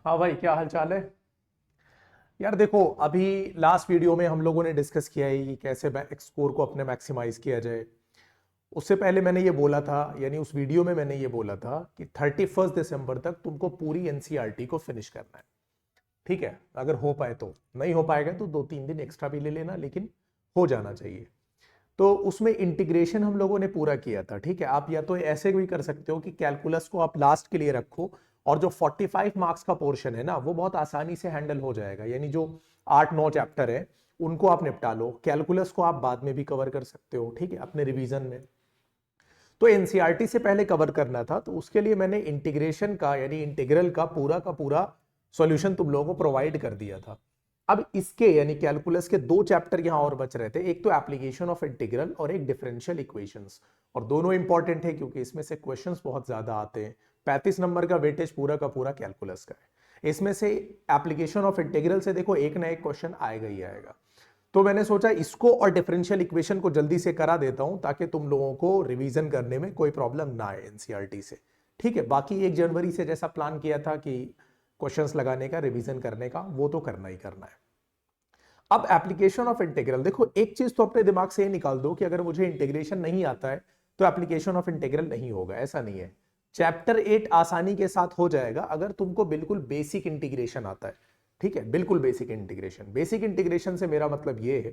हाँ भाई, क्या हाल चाल है। यार देखो, अभी लास्ट वीडियो में हम लोगों ने डिस्कस किया है कि कैसे स्कोर को अपने मैक्सिमाइज किया जाए। उससे पहले मैंने ये बोला था, यानी उस वीडियो में मैंने ये बोला था कि 31 दिसंबर तक तुमको पूरी एनसीईआरटी को फिनिश करना है। ठीक है, अगर हो पाए तो। नहीं हो पाएगा तो 2-3 दिन एक्स्ट्रा भी ले लेना, लेकिन हो जाना चाहिए। तो उसमें इंटीग्रेशन हम लोगों ने पूरा किया था। ठीक है, आप या तो ऐसे भी कर सकते हो कि कैलकुलस को आप लास्ट के लिए रखो, और जो 45 मार्क्स का पोर्शन है ना, वो बहुत आसानी से हैंडल हो जाएगा। यानी जो 8-9 चैप्टर है उनको आप निपटा लो, कैलकुलस को आप बाद में भी कवर कर सकते हो। ठीक है, अपने रिवीजन में। तो एनसीईआरटी से पहले कवर करना था, तो उसके लिए मैंने इंटीग्रेशन का यानी इंटीग्रल का पूरा सॉल्यूशन तुम लोगों को प्रोवाइड कर दिया था। अब इसके यानी कैलकुलस के 2 चैप्टर यहां और बच रहे थे, एक तो एप्लीकेशन ऑफ इंटीग्रल और एक डिफरेंशियल इक्वेशंस। और दोनों इंपॉर्टेंट है क्योंकि इसमें से क्वेश्चंस बहुत ज्यादा आते हैं। 35 नंबर का वेटेज पूरा का पूरा कैलकुलस का है। इसमें से एप्लीकेशन ऑफ इंटीग्रल से देखो एक ना एक क्वेश्चन आएगा ही आएगा। तो मैंने सोचा इसको और डिफरेंशियल इक्वेशन को जल्दी से करा देता हूं, ताकि तुम लोगों को रिवीजन करने में कोई प्रॉब्लम ना आए एनसीईआरटी से। ठीक है, बाकी 1 जनवरी से जैसा प्लान किया था कि क्वेश्चंस लगाने का, रिवीजन करने का, वो तो करना ही करना है। अब एप्लीकेशन ऑफ इंटीग्रल देखो, एक चीज तो अपने दिमाग से ये निकाल दो कि अगर मुझे इंटीग्रेशन नहीं आता है तो एप्लीकेशन ऑफ इंटीग्रल नहीं होगा, ऐसा नहीं है। चैप्टर 8 आसानी के साथ हो जाएगा अगर तुमको बिल्कुल बेसिक इंटीग्रेशन आता है। ठीक है, बिल्कुल बेसिक इंटीग्रेशन। बेसिक इंटीग्रेशन से मेरा मतलब ये है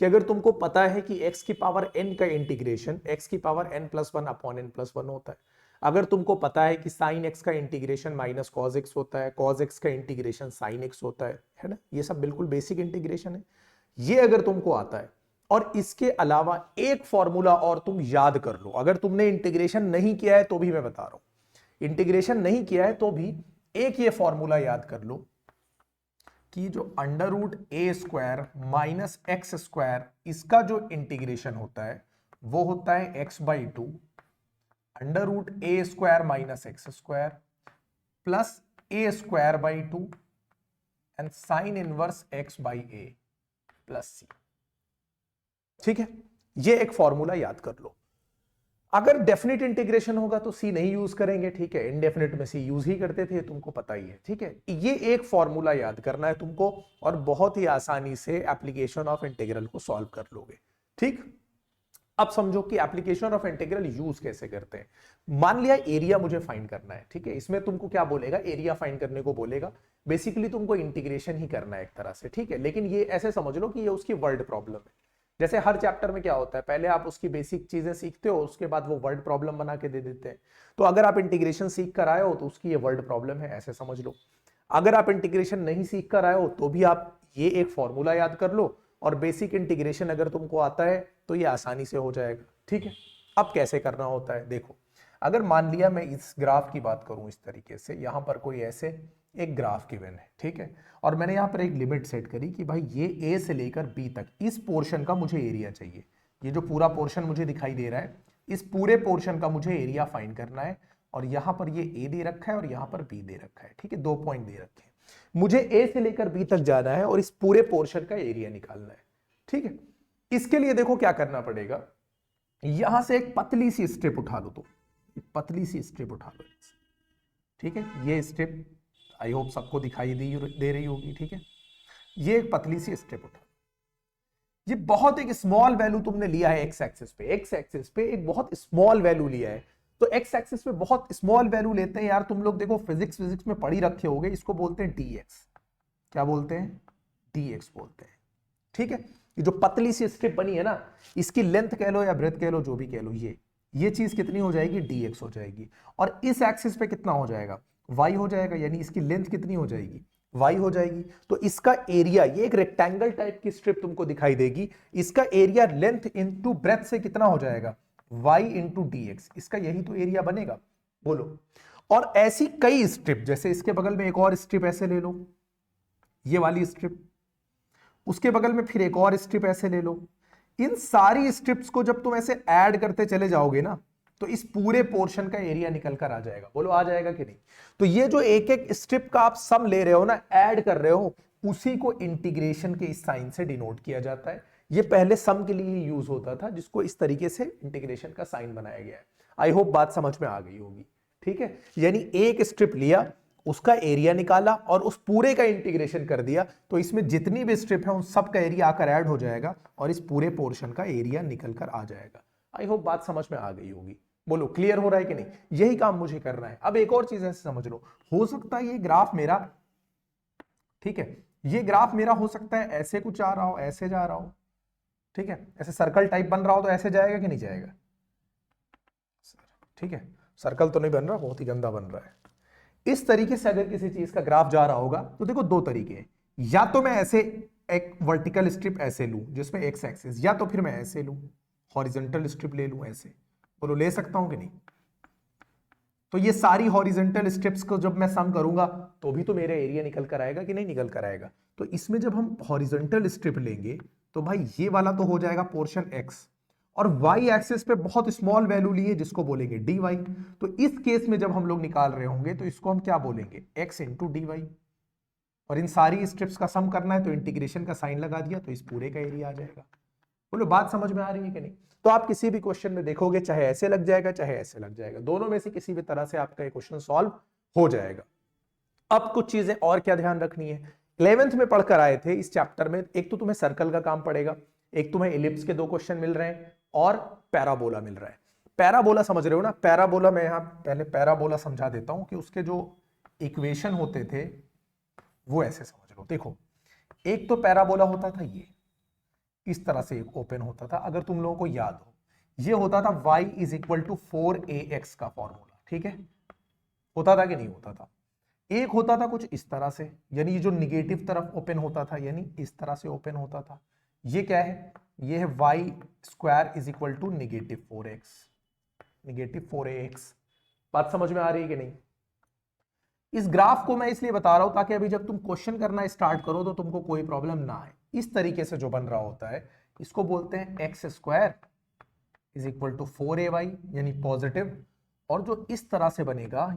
कि अगर तुमको पता है कि x की पावर n का इंटीग्रेशन x की पावर n+1 अपॉन n+1 होता है, अगर तुमको पता है कि साइन x का इंटीग्रेशन माइनस कॉस x होता है, कॉस x का इंटीग्रेशन साइन x होता है ना, ये सब बिल्कुल बेसिक इंटीग्रेशन है। ये अगर तुमको आता है, और इसके अलावा एक फॉर्मूला और तुम याद कर लो। अगर तुमने इंटीग्रेशन नहीं किया है तो भी मैं बता रहा हूं, इंटीग्रेशन नहीं किया है तो भी एक ये फॉर्मूला याद कर लो कि जो √a² माइनस x², इसका जो इंटीग्रेशन होता है वो होता है x/2 √a² minus x² plus a²/2 and sine inverse x/a plus c। ठीक है, ये एक फॉर्मूला याद कर लो। अगर डेफिनेट इंटीग्रेशन होगा तो सी नहीं यूज करेंगे। ठीक है, इनडेफिनेट में सी यूज ही करते थे, तुमको पता ही है। ठीक है, ये एक फॉर्मूला याद करना है तुमको, और बहुत ही आसानी से एप्लीकेशन ऑफ इंटीग्रल को सॉल्व कर लोगे। ठीक, अब समझो कि एप्लीकेशन ऑफ इंटीग्रल यूज कैसे करते हैं। मान लिया एरिया मुझे फाइंड करना है। ठीक है, इसमें तुमको क्या बोलेगा, एरिया फाइंड करने को बोलेगा। बेसिकली तुमको इंटीग्रेशन ही करना है एक तरह से। ठीक है, लेकिन ये ऐसे समझ लो कि ये उसकी वर्ड प्रॉब्लम है। जैसे हर चैप्टर में क्या होता है, पहले आप उसकी बेसिक चीजें सीखते हो, उसके बाद वो वर्ड प्रॉब्लम बना के दे देते हैं। तो अगर आप इंटीग्रेशन सीख कर आए हो तो उसकी ये वर्ड प्रॉब्लम है, ऐसे समझ लो। अगर आप इंटीग्रेशन नहीं सीख कर आए हो तो भी आप ये एक फॉर्मूला याद कर लो, और बेसिक इंटीग्रेशन अगर तुमको आता है तो ये आसानी से हो जाएगा। ठीक है, अब कैसे करना होता है देखो। अगर मान लिया मैं इस ग्राफ की बात करूं इस तरीके से, यहां पर कोई ऐसे एक ग्राफ गिवन है। ठीक है, और मैंने यहां पर एक लिमिट सेट करी कि भाई ये ए से लेकर बी तक इस पोर्शन का मुझे एरिया चाहिए। ये जो पूरा पोर्शन मुझे दिखाई दे रहा है, इस पूरे पोर्शन का मुझे एरिया फाइंड करना है। और यहां पर ये ए दे रखा है और यहां पर बी दे रखा है। ठीक है, 2 पॉइंट दे रखे हैं, मुझे ए से लेकर बी तक जाना है और इस पूरे पोर्शन का एरिया निकालना है। ठीक है, इसके लिए देखो क्या करना पड़ेगा, यहां से एक पतली सी स्ट्रिप उठा लो। तो पतली सी स्ट्रिप उठा लो। ठीक है, ये स्ट्रिप आई होप सबको दिखाई दे रही होगी। ठीक है, ये एक पतली सी स्ट्रिप उठा, ये बहुत एक स्मॉल वैल्यू तुमने लिया है एक्स एक्सिस पे। एक्स एक्सिस पे एक बहुत स्मॉल वैल्यू लिया है। तो एक्स एक्सिस पे बहुत स्मॉल वैल्यू लेते हैं यार, तुम लोग देखो फिजिक्स में पढ़ी रखे होगे, इसको बोलते हैं dx। क्या बोलते हैं, dx बोलते हैं। ठीक है, ये जो पतली सी स्ट्रिप बनी है ना, इसकी लेंथ कह लो या ब्रेथ कह लो, जो भी कह लो, ये चीज कितनी हो जाएगी, dx हो जाएगी। और इस एक्सिस पे कितना हो जाएगा, y हो जाएगा, यानी इसकी लेंथ कितनी हो जाएगी, y हो जाएगी। तो इसका एरिया, ये एक रेक्टेंगल टाइप की स्ट्रिप तुमको दिखाई देगी, इसका एरिया लेंथ इंटू ब्रेथ से कितना हो जाएगा, y इंटू dx, इसका यही तो एरिया बनेगा। बोलो। और ऐसी कई स्ट्रिप, जैसे इसके बगल में एक और स्ट्रिप ऐसे ले लो, ये वाली स्ट्रिप, उसके बगल में फिर एक और स्ट्रिप ऐसे ले लो। इन सारी स्ट्रिप्स को जब तुम ऐसे ऐड करते चले जाओगे ना, तो इस पूरे पोर्शन का एरिया निकल कर आ जाएगा। बोलो आ जाएगा कि नहीं। तो ये जो एक एक स्ट्रिप का आप सम ले रहे हो ना, ऐड कर रहे हो, उसी को इंटीग्रेशन के इस साइन से डिनोट किया जाता है। ये पहले सम के लिए यूज होता था, जिसको इस तरीके से इंटीग्रेशन का साइन बनाया गया है। आई होप बात समझ में आ गई होगी। ठीक है, यानी एक स्ट्रिप लिया, उसका एरिया निकाला और उस पूरे का इंटीग्रेशन कर दिया, तो इसमें जितनी भी स्ट्रिप है उन सब का एरिया आकर ऐड हो जाएगा और इस पूरे पोर्शन का एरिया निकल कर आ जाएगा। आई होप बात समझ में आ गई होगी। बोलो क्लियर हो रहा है कि नहीं? यही काम मुझे करना है। अब एक और चीज ऐसे समझ लो, हो सकता है ये ग्राफ मेरा, ठीक है, ये ग्राफ मेरा हो सकता है ऐसे कुछ आ रहा हो, ऐसे जा रहा हो, ठीक है, ऐसे सर्कल टाइप बन रहा हो, तो ऐसे जाएगा कि नहीं जाएगा? ठीक है, सर्कल तो नहीं बन रहा, बहुत ही गंदा बन रहा है। इस तरीके से अगर किसी चीज का ग्राफ जा रहा होगा तो देखो दो तरीके हैं, या तो मैं ऐसे एक वर्टिकल स्ट्रिप ऐसे लूं जिसमें एक्स एक्सिस, या तो फिर मैं ऐसे लूं हॉरिजॉन्टल स्ट्रिप ले लूं ऐसे। बोलो ले सकता हूं कि नहीं? तो ये सारी हॉरिजॉन्टल स्ट्रिप्स को जब मैं सम करूंगा तो भी तो मेरा एरिया निकल कर आएगा कि नहीं निकल कर आएगा? तो इसमें जब हम हॉरिजॉन्टल स्ट्रिप लेंगे तो भाई ये वाला तो हो जाएगा पोर्शन एक्स, और y एक्सिस पे बहुत स्मॉल वैल्यू लिए जिसको बोलेंगे dy। तो इस केस में जब हम लोग निकाल रहे होंगे तो इसको हम क्या बोलेंगे? x into d y. और इन सारी स्ट्रिप्स का सम करना है तो इंटीग्रेशन का साइन लगा दिया तो इस पूरे का एरिया आ जाएगा। बोलो बात समझ में आ रही है कि नहीं? तो आप किसी भी क्वेश्चन में देखोगे चाहे ऐसे लग जाएगा चाहे ऐसे लग जाएगा, दोनों में से किसी भी तरह से आपका ये क्वेश्चन सॉल्व हो जाएगा। अब कुछ चीजें और क्या ध्यान रखनी है, 11th में पढ़कर आए थे इस चैप्टर में, एक तो तुम्हें सर्कल का काम पड़ेगा, एक तुम्हें इलिप्स के 2 क्वेश्चन मिल रहे हैं और पैराबोला मिल रहा है। पैराबोला समझ रहे हो ना? पैराबोला मैं यहां पहले पैराबोला समझा देता हूं कि उसके जो इक्वेशन होते थे वो ऐसे समझ लो। देखो एक तो पैराबोला होता था ये इस तरह से एक ओपन होता था, अगर तुम लोगों को याद हो ये होता था y is equal to 4ax का फॉर्मूला, ठीक है, होता था कि नहीं होता था? एक होता था कुछ इस तरह से, यानी ये जो निगेटिव तरफ ओपन होता था, यानी इस तरह से ओपन होता था। ये क्या है? ये है y square is equal to negative 4ax। बात समझ में आ रही है कि नहीं? इस ग्राफ को मैं इसलिए बता रहा हूं ताकि अभी जब तुम क्वेश्चन करना स्टार्ट करो तो तुमको कोई प्रॉब्लम ना आए। इस तरीके से जो बन रहा होता है इसको बोलते हैं x square is equal to 4ay यानी पॉजिटिव, और जो इस तरह से बनेगा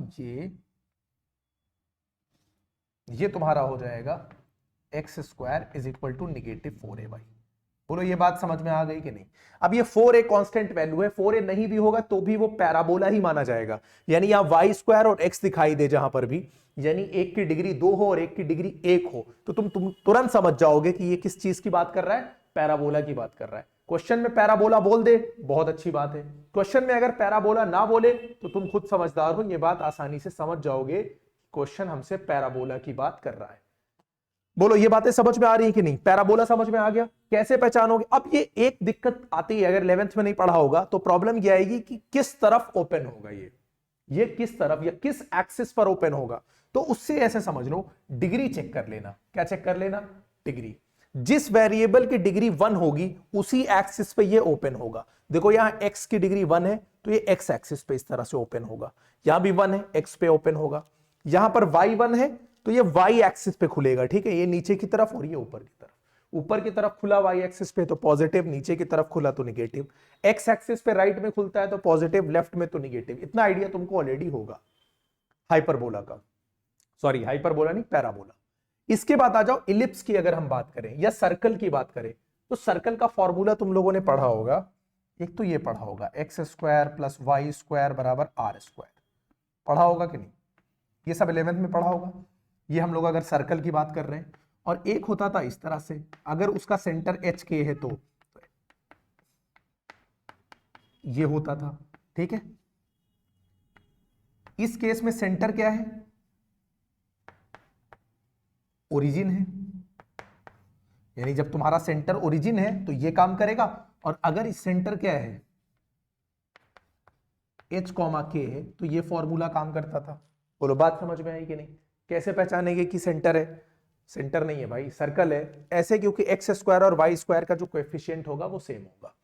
ये तुम्हारा हो जाएगा x square is equal to negative 4ay। बोलो ये बात समझ में आ गई कि नहीं? अब ये 4a कांस्टेंट वैल्यू है, 4a नहीं भी होगा तो भी वो पैराबोला ही माना जाएगा, यानी यहां y स्क्वायर और x दिखाई दे जहां पर भी, यानी एक की डिग्री 2 हो और एक की डिग्री 1 हो तो तुम तुरंत समझ जाओगे कि ये किस चीज की बात कर रहा है? पैराबोला की बात कर रहा है। क्वेश्चन में पैराबोला बोल दे बहुत अच्छी बात है, क्वेश्चन में अगर पैराबोला ना बोले तो तुम खुद समझदार हो, ये बात आसानी से समझ जाओगे क्वेश्चन हमसे पैराबोला की बात कर रहा है। बोलो ये बातें समझ में आ रही है कि नहीं? पैराबोला समझ में आ गया? कैसे पहचानोगे? अब ये एक दिक्कत आती है, अगर 11th में नहीं पढ़ा होगा तो प्रॉब्लम ये आएगी कि किस तरफ ओपन होगा ये किस तरफ या किस एक्सिस पर ओपन होगा। तो उससे ऐसे समझ लो, डिग्री चेक कर लेना। क्या चेक कर लेना? डिग्री। जिस वेरिएबल की डिग्री 1 होगी उसी एक्सिस पे ये ओपन होगा। देखो यहां x की डिग्री 1 है तो ये x एक्सिस पे इस तरह से ओपन होगा, यहां भी 1 है x पे ओपन होगा, यहां पर y 1 है तो ये y एक्सिस पे खुलेगा, ठीक है, ये नीचे की तरफ और ये ऊपर की तरफ। ऊपर की तरफ खुला y एक्सिस पे तो पॉजिटिव, नीचे की तरफ खुला तो निगेटिव। x एक्सिस पे राइट में खुलता है तो पॉजिटिव, लेफ्ट में तो निगेटिव। इतना आइडिया तुमको ऑलरेडी होगा हाइपरबोला का, सॉरी हाइपरबोला नहीं पैराबोला। इसके बाद आ जाओ इलिप्स की अगर हम बात करें या सर्कल की बात करें तो सर्कल का फॉर्मूला तुम लोगों ने पढ़ा होगा, एक तो ये पढ़ा होगा x square plus y square बराबर आर स्क्वायर, पढ़ा होगा कि नहीं? ये सब 11th में पढ़ा होगा। ये हम लोग अगर सर्कल की बात कर रहे हैं, और एक होता था इस तरह से, अगर उसका सेंटर एच के है तो ये होता था, ठीक है। इस केस में सेंटर क्या है? ओरिजिन है, यानी जब तुम्हारा सेंटर ओरिजिन है तो ये काम करेगा, और अगर इस सेंटर क्या है h, k है तो ये फॉर्मूला काम करता था। बोलो बात समझ में आई कि नहीं? कैसे पहचानेंगे कि सेंटर है? सेंटर नहीं है भाई, सर्कल है ऐसे, क्योंकि एक्स स्क्वायर और वाई स्क्वायर का जो कोएफिशिएंट होगा वो सेम होगा,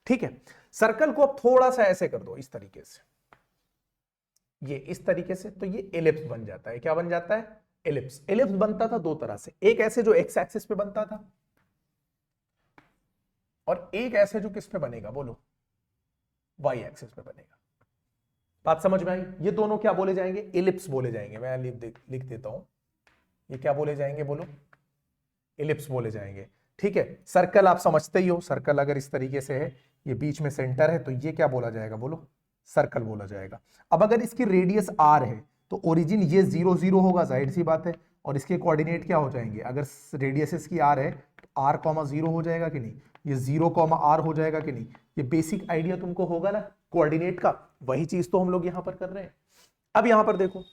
ठीक है। सर्कल को अब थोड़ा सा ऐसे कर दो इस तरीके से, ये इस तरीके से, तो ये एलिप्स बन जाता है। क्या बन जाता है? एलिप्स। एलिप्स बनता था दो तरह से, एक ऐसे जो एक्स एक्सिस पे बनता था और एक ऐसे जो किस पे बनेगा? बोलो वाई एक्सिस पे बनेगा। बात समझ में आई? ये दोनों क्या बोले जाएंगे? एलिप्स बोले जाएंगे। मैं लिख देता हूं, ये क्या बोले जाएंगे? बोलो एलिप्स बोले जाएंगे, ठीक है। सर्कल आप समझते ही हो, सर्कल अगर इस तरीके से है, ये बीच में सेंटर है, तो ये क्या बोला जाएगा? बोलो सर्कल बोला जाएगा। अब अगर इसकी रेडियस r है तो ओरिजिन ये 0 0 होगा, जाहिर सी बात है, और इसके कोऑर्डिनेट क्या हो जाएंगे, अगर रेडियस इसकी r है तो r कॉमा 0 हो जाएगा कि नहीं, ये 0 कॉमा r हो जाएगा कि नहीं। ये बेसिक आइडिया तुमको होगा ना कोऑर्डिनेट का, वही चीज तो हम लोग यहां पर कर रहे हैं। अब यहां पर देखो,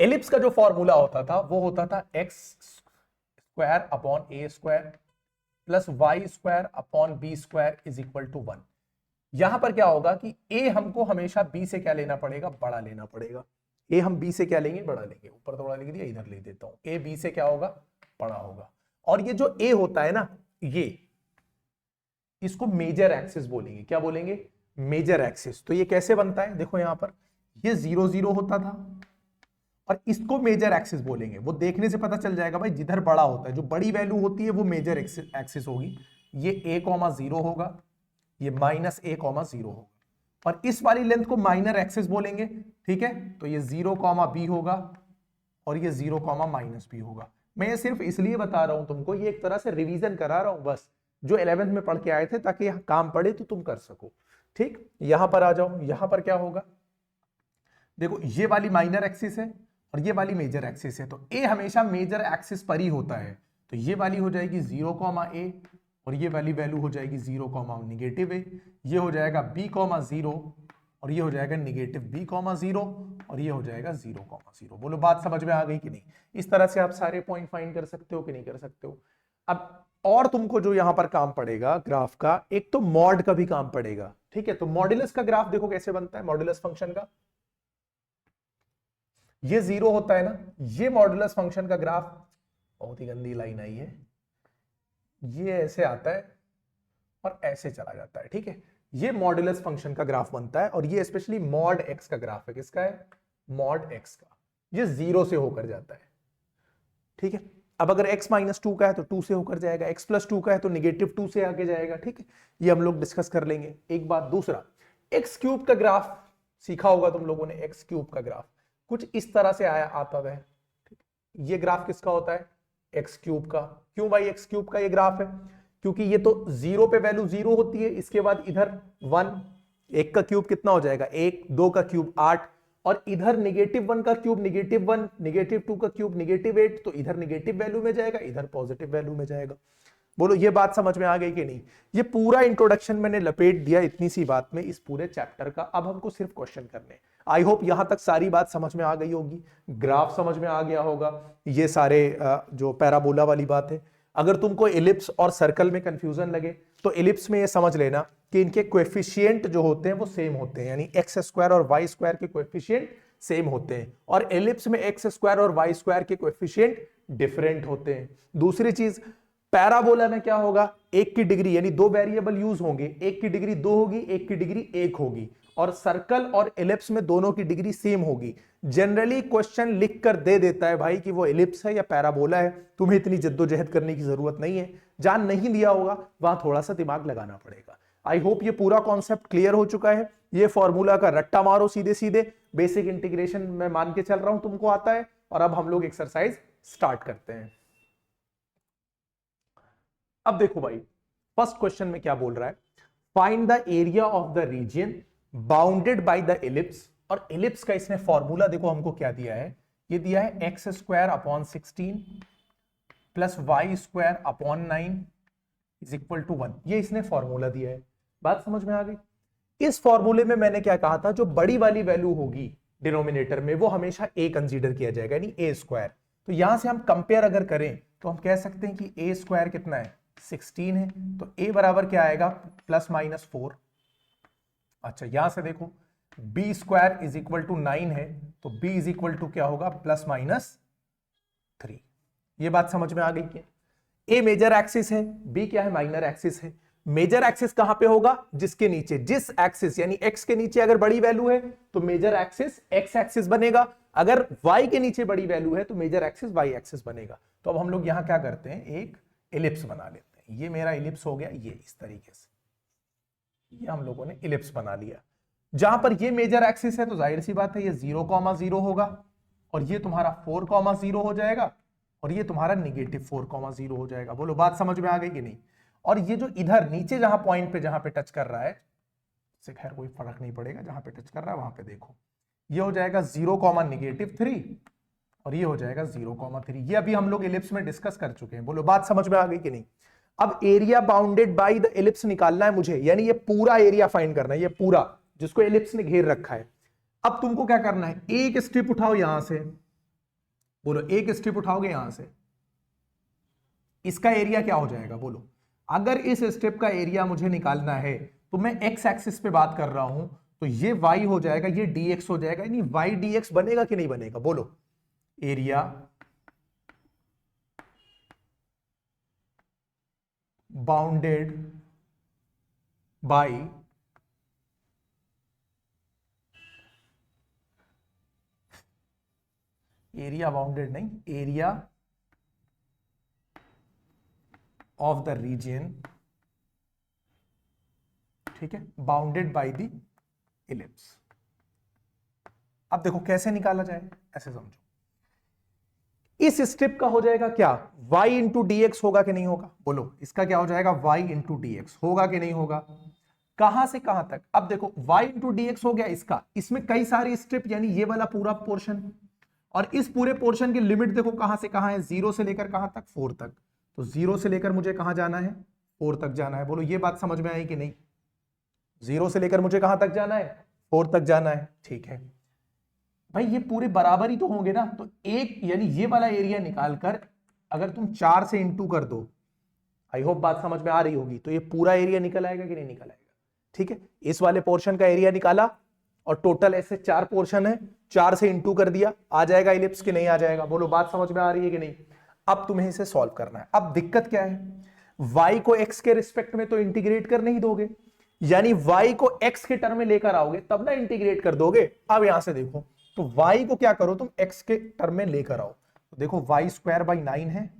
एलिप्स का जो फॉर्मूला होता था वो होता था x square upon a square plus y square upon b square is equal to 1। यहां पर क्या होगा कि a हमको हमेशा b से क्या लेना पड़ेगा, बड़ा लेना पड़ेगा। a हम b से क्या लेंगे, बड़ा लेंगे। ऊपर थोड़ा लिख दिया, इधर लिख देता हूं, a b से क्या होगा, बड़ा होगा। और ये जो a होता है ना, ये इसको मेजर एक्सिस बोलेंगे। क्या बोलेंगे, मेजर एक्सिस। तो ये कैसे बनता है, देखो यहां पर ये 0 0 होता था और इसको मेजर एक्सिस बोलेंगे। वो देखने से पता चल जाएगा भाई, जिधर बड़ा होता है, जो बड़ी वैल्यू होती है वो मेजर एक्सिस होगी। ये a कॉमा 0 होगा, ये माइनस a कॉमा 0 होगा, और इस वाली लेंथ को माइनर एक्सिस बोलेंगे। ठीक है, तो ये 0 कॉमा b होगा और ये 0 कॉमा माइनस b होगा। मैं ये सिर्फ इसलिए बता रहा हूं तुमको, ये एक तरह से रिवीजन करा रहा हूं बस, जो 11th में पढ़ के आए थे, ताकि काम पड़े तो तुम कर सको। ठीक, यहां पर आ जाओ, यहां पर क्या होगा, देखो ये वाली माइनर एक्सिस है और ये वाली मेजर एक्सिस है, तो a हमेशा मेजर एक्सिस पर ही होता है। तो ये वाली हो जाएगी 0 कॉमा a और ये वाली वैल्यू हो जाएगी 0 कॉमा निगेटिव a। ये हो जाएगा b कॉमा 0 और ये हो जाएगा निगेटिव b कॉमा 0 और ये हो जाएगा 0 कॉमा 0। बोलो बात समझ में आ गई कि नहीं। इस तरह से आप सारे पॉइंट फाइंड कर सकते हो कि नहीं कर सकते हो। अब और तुमको जो यहां पर काम पड़ेगा ग्राफ का, एक तो मॉड का भी काम पड़ेगा। ठीक है, तो मॉड्यूलस का ग्राफ देखो कैसे बनता है, मॉड्यूलस फंक्शन का। ये 0 होता है ना, ये मॉड्यूलस फंक्शन का ग्राफ, बहुत ही गंदी लाइन आई है, ये ऐसे आता है और ऐसे चला जाता है। ठीक है, ये मॉड्यूलस फंक्शन का ग्राफ बनता है और ये स्पेशली मॉड एक्स का ग्राफ है। किसका है, मॉड एक्स का। ये 0 से होकर जाता है। ठीक है, अब अगर x माइनस 2 का है तो 2 से होकर जाएगा, x प्लस 2 का है तो निगेटिव 2 से आगे जाएगा। ठीक है, ये हम लोग डिस्कस कर लेंगे एक बात। दूसरा, एक्स क्यूब का ग्राफ सीखा होगा तुम लोगों ने, एक्स क्यूब का ग्राफ कुछ इस तरह से आया आता है। ये ग्राफ किसका होता है, एक्स क्यूब का। क्यों भाई एक्स क्यूब का ये ग्राफ है, क्योंकि ये तो 0 पे वैल्यू 0 होती है, इसके बाद इधर 1, 1 का क्यूब कितना हो जाएगा 1, 2 का क्यूब 8, और इधर नेगेटिव 1 का क्यूब नेगेटिव 1, नेगेटिव 2 का क्यूब नेगेटिव 8, तो इधर नेगेटिव वैल्यू में जाएगा, इधर पॉजिटिव वैल्यू में जाएगा। बोलो ये बात समझ में आ गई कि नहीं। ये पूरा इंट्रोडक्शन मैंने लपेट दिया इतनी सी बात में इस पूरे चैप्टर का। अब हमको सिर्फ क्वेश्चन करने। आई होप यहां तक सारी बात समझ में आ गई होगी, ग्राफ समझ में आ गया होगा, ये सारे जो पैराबोला वाली बात है। अगर तुमको एलिप्स और सर्कल में कंफ्यूजन लगे तो एलिप्स में ये समझ लेना कि इनके कोएफिशिएंट जो होते हैं वो सेम होते हैं, यानी एक्स स्क्वायर और वाई स्क्वायर के कोएफिशिएंट सेम होते हैं, और एलिप्स में एक्स स्क्वायर और वाई स्क्वायर के कोएफिशिएंट डिफरेंट होते हैं। दूसरी चीज, पैराबोला में क्या होगा, एक की डिग्री यानी दो वेरिएबल यूज होंगे, एक की डिग्री 2 होगी, एक की डिग्री 1 होगी, और सर्कल और एलिप्स में दोनों की डिग्री सेम होगी। जनरली क्वेश्चन लिख कर दे देता है भाई कि वो एलिप्स है या पैराबोला है, तुम्हें इतनी जद्दोजहद करने की जरूरत नहीं है। जहां नहीं दिया होगा वहां थोड़ा सा दिमाग लगाना पड़ेगा। आई होप ये पूरा कॉन्सेप्ट क्लियर हो चुका है। ये फॉर्मूला का रट्टा मारो सीधे सीधे, बेसिक इंटीग्रेशन में मान के चल रहा हूं तुमको आता है। और अब हम लोग एक्सरसाइज स्टार्ट करते हैं। अब देखो भाई, फर्स्ट क्वेश्चन में क्या बोल रहा है, find the area of the region bounded by the ellipse. और एलिप्स का इसने फॉर्मूला देखो हमको क्या दिया है, ये दिया है x square upon 16 plus y square upon 9 is equal to 1। ये इसने फॉर्मूला दिया है। बात समझ में आ गई। इस फॉर्मूले में मैंने क्या कहा था, जो बड़ी वाली वैल्यू होगी डिनोमिनेटर में वो हमेशा a कंसीडर किया जाएगा, यानी a स्क्वायर। तो यहां से हम कंपेयर अगर करें तो हम कह सकते हैं कि a स्क्वायर कितना है 16 है, तो a बराबर क्या आएगा प्लस माइनस 4। अच्छा यहां से देखो b square is equal to 9 है, तो b इज इक्वल टू क्या होगा प्लस माइनस 3। ये बात समझ में आ गई क्या। a मेजर एक्सिस है, b क्या है माइनर एक्सिस है। मेजर एक्सिस कहां पे होगा, जिसके नीचे, जिस एक्सिस यानी x के नीचे अगर बड़ी वैल्यू है तो मेजर एक्सिस x एक्सिस बनेगा, अगर y के नीचे बड़ी वैल्यू है तो मेजर एक्सिस y एक्सिस बनेगा। तो अब हम लोग यहां क्या करते हैं, एक एलिप्स बना लेते हैं। ये मेरा एलिप्स हो गया, ये इस तरीके से, ये हम लोगों ने एलिप्स बना लिया। जहां पर ये मेजर एक्सिस है तो जाहिर सी बात है ये 0,0 होगा, और ये तुम्हारा 4,0 हो जाएगा, और ये तुम्हारा नेगेटिव 4,0 हो जाएगा। बोलो बात समझ में आ गई कि नहीं। और ये जो इधर नीचे जहां पॉइंट पे जहां पे टच कर रहा है, इससे खैर कोई फर्क नहीं पड़ेगा, जहां पे टच कर रहा है वहां पे देखो, ये हो जाएगा 0,-3 और ये हो जाएगा 0,3। ये अभी हम लोग एलिप्स में डिस्कस कर चुके हैं। बोलो बात समझ में आ गई कि नहीं? अब area bounded by the ellipse निकालना है मुझे, यानी ये पूरा एरिया फाइंड करना है, ये पूरा जिसको एलिप्स ने घेर रखा है। अब तुमको क्या करना है, एक स्ट्रिप उठाओ यहां से, बोलो एक स्ट्रिप उठाओगे यहां से, इसका एरिया क्या हो जाएगा बोलो? अगर इस स्ट्रिप का एरिया मुझे निकालना है तो मैं एक्स एक्सिस पे बात कर रहा हूं, तो ये y हो जाएगा, ये dx हो जाएगा, यानी y dx बनेगा कि नहीं बनेगा? बोलो area bounded by area bounded नहीं, एरिया ऑफ द रीजन, ठीक है, बाउंडेड बाय द इलिप्स। अब देखो कैसे निकाला जाए, ऐसे समझो, इस स्ट्रिप का हो जाएगा क्या, y इंटू डी एक्स होगा कि नहीं होगा? बोलो इसका क्या हो जाएगा, y इंटू डी एक्स होगा कि नहीं होगा? कहां से कहां तक? अब देखो y इंटू डी एक्स हो गया इसका, इसमें कई सारी स्ट्रिप, यानी ये वाला पूरा पोर्शन, और इस पूरे पोर्शन की लिमिट देखो कहां से कहां है, 0 से लेकर कहां तक, 4 तक। तो 0 से लेकर मुझे कहां जाना है, 4 तक जाना है। बोलो ये बात समझ में आई कि नहीं? 0 से लेकर मुझे कहां तक जाना है, 4 तक जाना है, ठीक है भाई। ये पूरे बराबर ही तो होंगे ना, तो एक यानी ये वाला एरिया निकालकर अगर तुम 4 से इंटू कर दो, आई होप बात समझ में आ रही होगी, तो ये पूरा एरिया निकल आएगा कि नहीं निकल आएगा? ठीक है, इस वाले पोर्शन का एरिया निकाला और टोटल ऐसे 4 पोर्शन है, 4 से इंटू कर दिया, आ जाएगा इलिप्स कि नहीं आ जाएगा? बोलो बात समझ में आ रही है कि नहीं? अब तुम्हें इसे सॉल्व करना है। अब दिक्कत क्या है, y को x के रिस्पेक्ट में तो इंटीग्रेट कर नहीं दोगे, यानी y को x के टर्म में लेकर आओगे तब ना इंटीग्रेट कर दोगे। अब यहां से देखो, तो y को क्या करो तुम, x के टर्म में लेकर आओ। तो देखो y स्क्वायर बाई 9 है,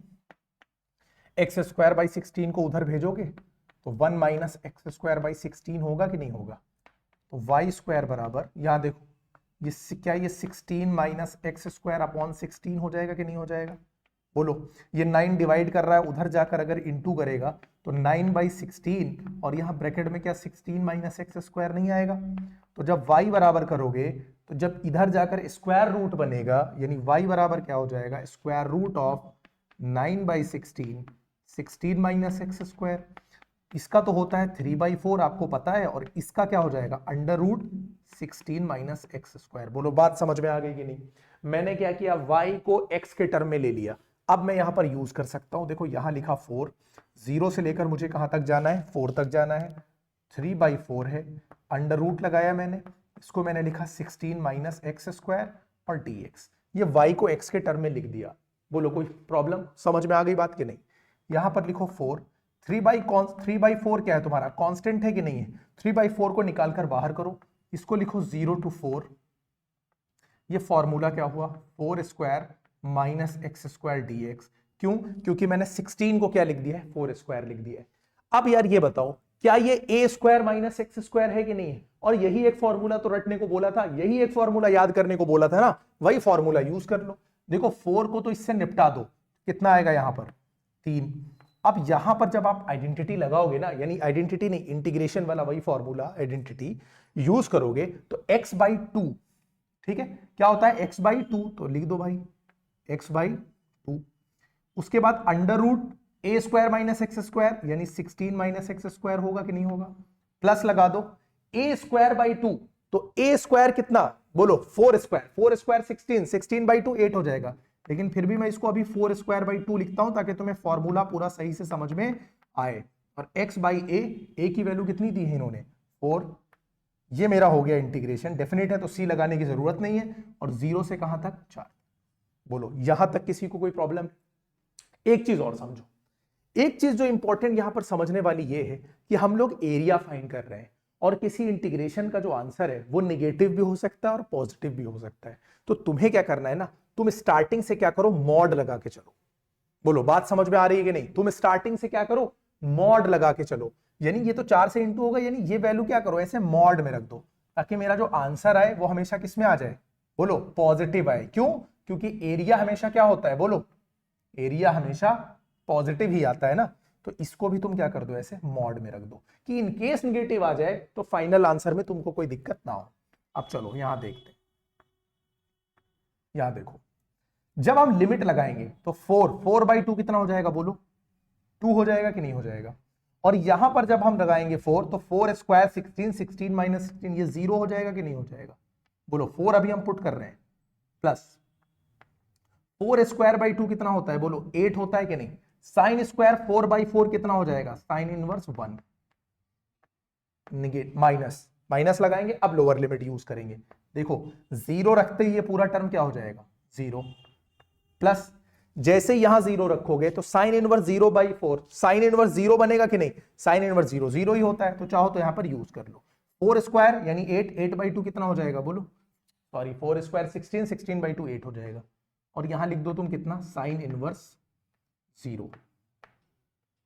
x स्क्वायर बाई 16 को उधर भेजोगे तो 1 माइनस एक्स स्क्वायर बाई 16 होगा कि नहीं होगा? तो y स्क्वायर बराबर, यहां देखो ये क्या, ये 16 माइनस एक्स स्क्वायर अपॉन 16 हो जाएगा कि नहीं हो जाएगा? बोलो ये 9 डिवाइड कर रहा है, उधर जाकर अगर इंटू करेगा तो 9 बाई 16, और यहां ब्रैकेट में क्या 16 माइनस एक्स स्क्वायर नहीं आएगा? तो जब y बराबर करोगे तो जब इधर जाकर स्क्वायर रूट बनेगा, यानी y बराबर क्या हो जाएगा, square root of 9 by 16 minus x square. इसका तो होता है 3/4 आपको पता है, और इसका क्या हो जाएगा, under root 16 minus x square. बोलो बात समझ में आ गई कि नहीं? मैंने क्या किया, y को x के टर्म में ले लिया। अब मैं यहां पर यूज कर सकता हूं, देखो यहां लिखा 4, 0 से लेकर मुझे कहां तक जाना है, 4 तक जाना है, 3/4 है, अंडर रूट लगाया मैंने, इसको मैंने लिखा 16 माइनस एक्स स्क्वायर और dx, ये y को x के टर्म में लिख दिया। बोलो कोई प्रॉब्लम, समझ में आ गई बात कि नहीं? यहां पर लिखो 4, 3/4 क्या है तुम्हारा, कांस्टेंट है कि नहीं है? 3/4 को निकालकर बाहर करो, इसको लिखो 0 to 4, ये फॉर्मूला क्या हुआ, 4 square minus x square dx। क्यों? क्योंकि मैंने 16 को क्या लिख दिया है, 4 स्क्वायर लिख दिया है। अब यार ये बताओ, क्या ये a square minus x square है कि नहीं है? और यही एक फॉर्मूला तो रटने को बोला था, यही एक फॉर्मूला याद करने को बोला था ना, वही फॉर्मूला यूज कर लो। देखो 4 को तो इससे निपटा दो, कितना आएगा यहां पर, 3। अब यहां पर जब आप आइडेंटिटी लगाओगे ना, यानी आइडेंटिटी नहीं, इंटीग्रेशन वाला वही फॉर्मूला आइडेंटिटी यूज करोगे, तो x/2, ठीक है, क्या होता है x/2, तो लिख दो भाई x/2। उसके बाद under root a square minus x square, यानी 16 माइनस एक्स स्क्वायर होगा कि नहीं होगा, प्लस लगा दो a स्क्वायर बाई 2, तो a स्क्वायर कितना, बोलो 4 स्क्वायर, 4 स्क्वायर 16/2 8 हो जाएगा, लेकिन फिर भी मैं इसको अभी 4 स्क्वायर बाई 2 लिखता हूं ताकि तुम्हें फॉर्मूला पूरा सही से समझ में आए। और x बाई a की वैल्यू कितनी दी है इन्होंने, 4। ये मेरा हो गया इंटीग्रेशन, डेफिनेट है तो c लगाने की जरूरत नहीं है, और 0 से कहां तक, 4। बोलो यहां तक किसी को कोई प्रॉब्लम? एक चीज और समझो, एक चीज जो इंपॉर्टेंट यहां पर समझने वाली ये है कि हम लोग एरिया फाइंड कर रहे हैं, और किसी इंटीग्रेशन का जो आंसर है वो नेगेटिव भी हो सकता है और पॉजिटिव भी हो सकता है। तो तुम्हें क्या करना है ना, तुम स्टार्टिंग से क्या करो, मॉड लगा के चलो। बोलो बात समझ में आ रही है कि नहीं? तुम स्टार्टिंग से क्या करो, मॉड लगा के चलो, यानी ये तो 4 से इंटू होगा, यानी ये वैल्यू क्या करो, ऐसे मॉड में रख दो, ताकि मेरा जो आंसर आए वो हमेशा किस में आ जाए, बोलो पॉजिटिव आए। क्यों? क्योंकि एरिया हमेशा क्या होता है, बोलो एरिया हमेशा पॉजिटिव ही आता है ना। तो इसको भी तुम क्या कर दो, ऐसे मॉड में रख दो, कि इन केस निगेटिव आ जाए तो फाइनल आंसर में तुमको कोई दिक्कत ना हो। अब चलो यहां देखते हैं, यहां देखो, जब हम लिमिट लगाएंगे तो 4/2 कितना हो जाएगा बोलो, 2 हो जाएगा कि नहीं हो जाएगा। और यहां पर जब हम लगाएंगे 4 तो 4 स्क्वायर 16, 16 माइनस 16 ये 0 हो जाएगा कि नहीं हो जाएगा बोलो। 4 अभी हम पुट कर रहे हैं, प्लस 4 स्क्वायर बाई 2 कितना होता है बोलो, 8 होता है कि नहीं। साइन स्क्वायर 4/4 कितना हो जाएगा, sine inverse 1, negate minus minus लगाएंगे, अब लोअर लिमिट यूज करेंगे। देखो 0 रखते ही ये पूरा टर्म क्या हो जाएगा 0, प्लस जैसे यहां 0 रखोगे तो साइन इनवर्स 0/4, साइन इनवर्स 0 बनेगा कि नहीं, साइन इनवर्स 0 0 ही होता है, तो चाहो तो यहां पर यूज कर लो। 4 स्क्वायर यानी 8/2 कितना हो जाएगा बोलो, सॉरी 4 स्क्वायर 16, 16/2 8 हो जाएगा। और यहां लिख दो तुम कितना, साइन इनवर्स 0।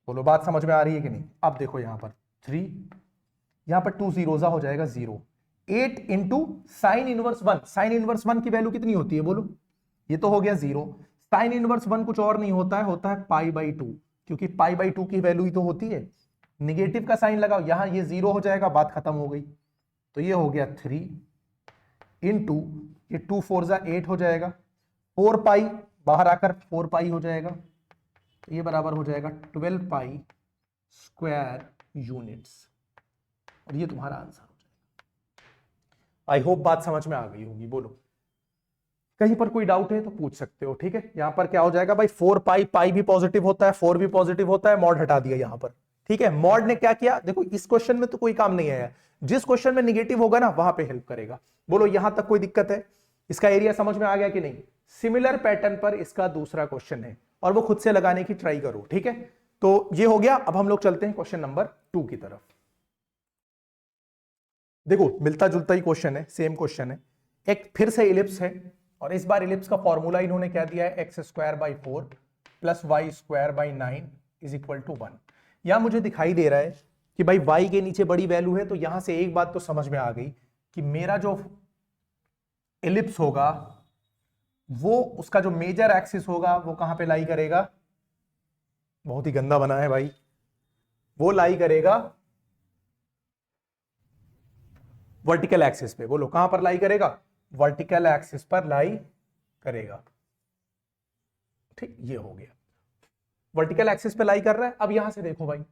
बोलो बात समझ में आ रही है कि नहीं। अब देखो यहां पर 3, यहां पर 2 जीरोजा हो जाएगा 0, 8 into sine inverse 1, sine inverse 1 की वैल्यू कितनी होती है बोलो, ये तो हो गया 0। साइन इनवर्स 1 कुछ और नहीं होता है, होता है π/2, क्योंकि π/2 की वैल्यू ही तो होती है। निगेटिव का साइन लगाओ, यहां ये 0 हो जाएगा, बात खत्म हो गई। तो ये हो गया 3 इंटू ये 2 4 जा 8 हो जाएगा, 4π बाहर आकर 4π हो जाएगा, तो ये बराबर हो जाएगा 12π स्क्वायर यूनिट्स। और ये तुम्हारा आंसर हो जाएगा। आई होप बात समझ में आ गई होगी। बोलो कहीं पर कोई डाउट है तो पूछ सकते हो, ठीक है। यहां पर क्या हो जाएगा भाई, 4π, पाई भी पॉजिटिव होता है, 4 भी पॉजिटिव होता है, मॉड हटा दिया यहां पर, ठीक है। मॉड ने क्या किया, देखो इस क्वेश्चन में तो कोई काम नहीं आया, जिस क्वेश्चन में निगेटिव होगा ना वहां पे हेल्प करेगा। बोलो यहां तक कोई दिक्कत है, इसका एरिया समझ में आ गया कि नहीं। सिमिलर पैटर्न पर इसका दूसरा क्वेश्चन है और वो खुद से लगाने की ट्राई करो, ठीक है। तो ये हो गया। अब हम लोग चलते हैं क्वेश्चन नंबर 2 की तरफ। देखो मिलता जुलता ही क्वेश्चन है, सेम क्वेश्चन है, एक फिर से इलिप्स है और इस बार इलिप्स का फॉर्मूला इन्होंने क्या दिया है, x² 4 plus y² 9 is equal to 1। यहां मुझे दिखाई दे रहा है कि भाई y के नीचे बड़ी वैल्यू है, तो यहां से एक बात तो समझ में आ गई कि मेरा जो इलिप्स होगा वो उसका जो मेजर एक्सिस होगा वो कहां पे लाई करेगा, बहुत ही गंदा बना है भाई, वो लाई करेगा वर्टिकल एक्सिस पे। बोलो कहां पर लाई करेगा, वर्टिकल एक्सिस पर लाई करेगा, ठीक। ये हो गया, वर्टिकल एक्सिस पे लाई कर रहा है। अब यहां से देखो भाई,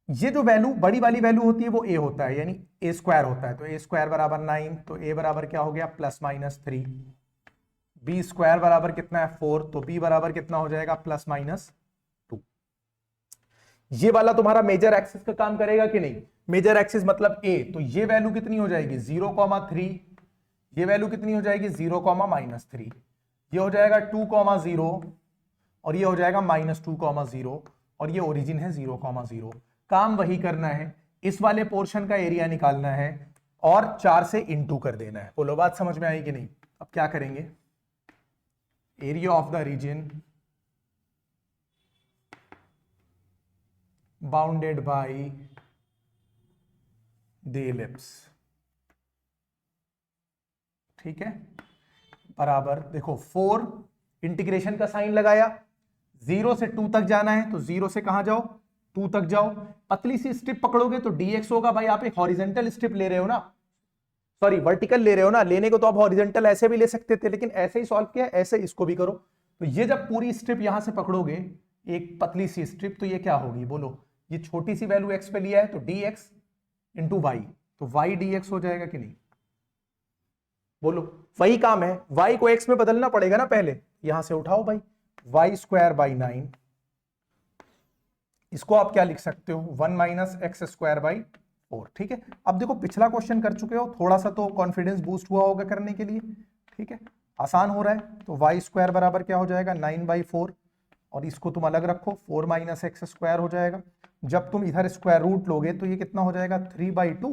ये जो वैल्यू बड़ी वाली वैल्यू होती है वो a होता है, यानी a² होता है, तो a² बराबर 9, तो a बराबर क्या हो गया +-3, b² बराबर कितना है 4, तो b बराबर कितना हो जाएगा +-2। ये वाला तुम्हारा मेजर एक्सिस का काम करेगा कि नहीं, मेजर एक्सिस मतलब a, तो ये वैल्यू कितनी हो जाएगी 0,3, ये वैल्यू कितनी हो जाएगी 0,-3, ये हो जाएगा 2,0 और ये हो जाएगा -2,0 और ये ओरिजिन है 0,0। काम वही करना है, इस वाले पोर्शन का एरिया निकालना है और 4 से इंटू कर देना है। बोलो बात समझ में आई कि नहीं। अब क्या करेंगे, area of the region bounded by the ellipse, ठीक है, बराबर देखो 4 इंटीग्रेशन का साइन लगाया, 0 से 2 तक जाना है, तो 0 से कहां जाओ 2 तक जाओ, पतली सी स्ट्रिप पकड़ोगे तो dx होगा। भाई आप एक हॉरिजेंटल स्ट्रिप ले रहे हो ना, सॉरी वर्टिकल ले रहे हो ना, लेने को तो आप हॉरिजेंटल ऐसे भी ले सकते थे, लेकिन ऐसे ही सॉल्व किया, ऐसे इसको भी करो। तो ये जब पूरी स्ट्रिप यहां से पकड़ोगे, एक पतली सी स्ट्रिप, तो ये क्या होगी बोलो, ये छोटी सी वैल्यू x पे लिया है तो dx इंटू वाई, तो y dx हो जाएगा कि नहीं। बोलो वही काम है, y को x में बदलना पड़ेगा ना पहले, यहां से उठाओ भाई, y² 9, इसको आप क्या लिख सकते हो 1 - x² 4, ठीक है। अब देखो पिछला क्वेश्चन कर चुके हो, थोड़ा सा तो कॉन्फिडेंस बूस्ट हुआ होगा करने के लिए, ठीक है, आसान हो रहा है। तो y² बराबर क्या हो जाएगा 9/4 और इसको तुम अलग रखो, 4 - x² हो जाएगा। जब तुम इधर स्क्वायर रूट लोगे तो ये कितना हो जाएगा 3/2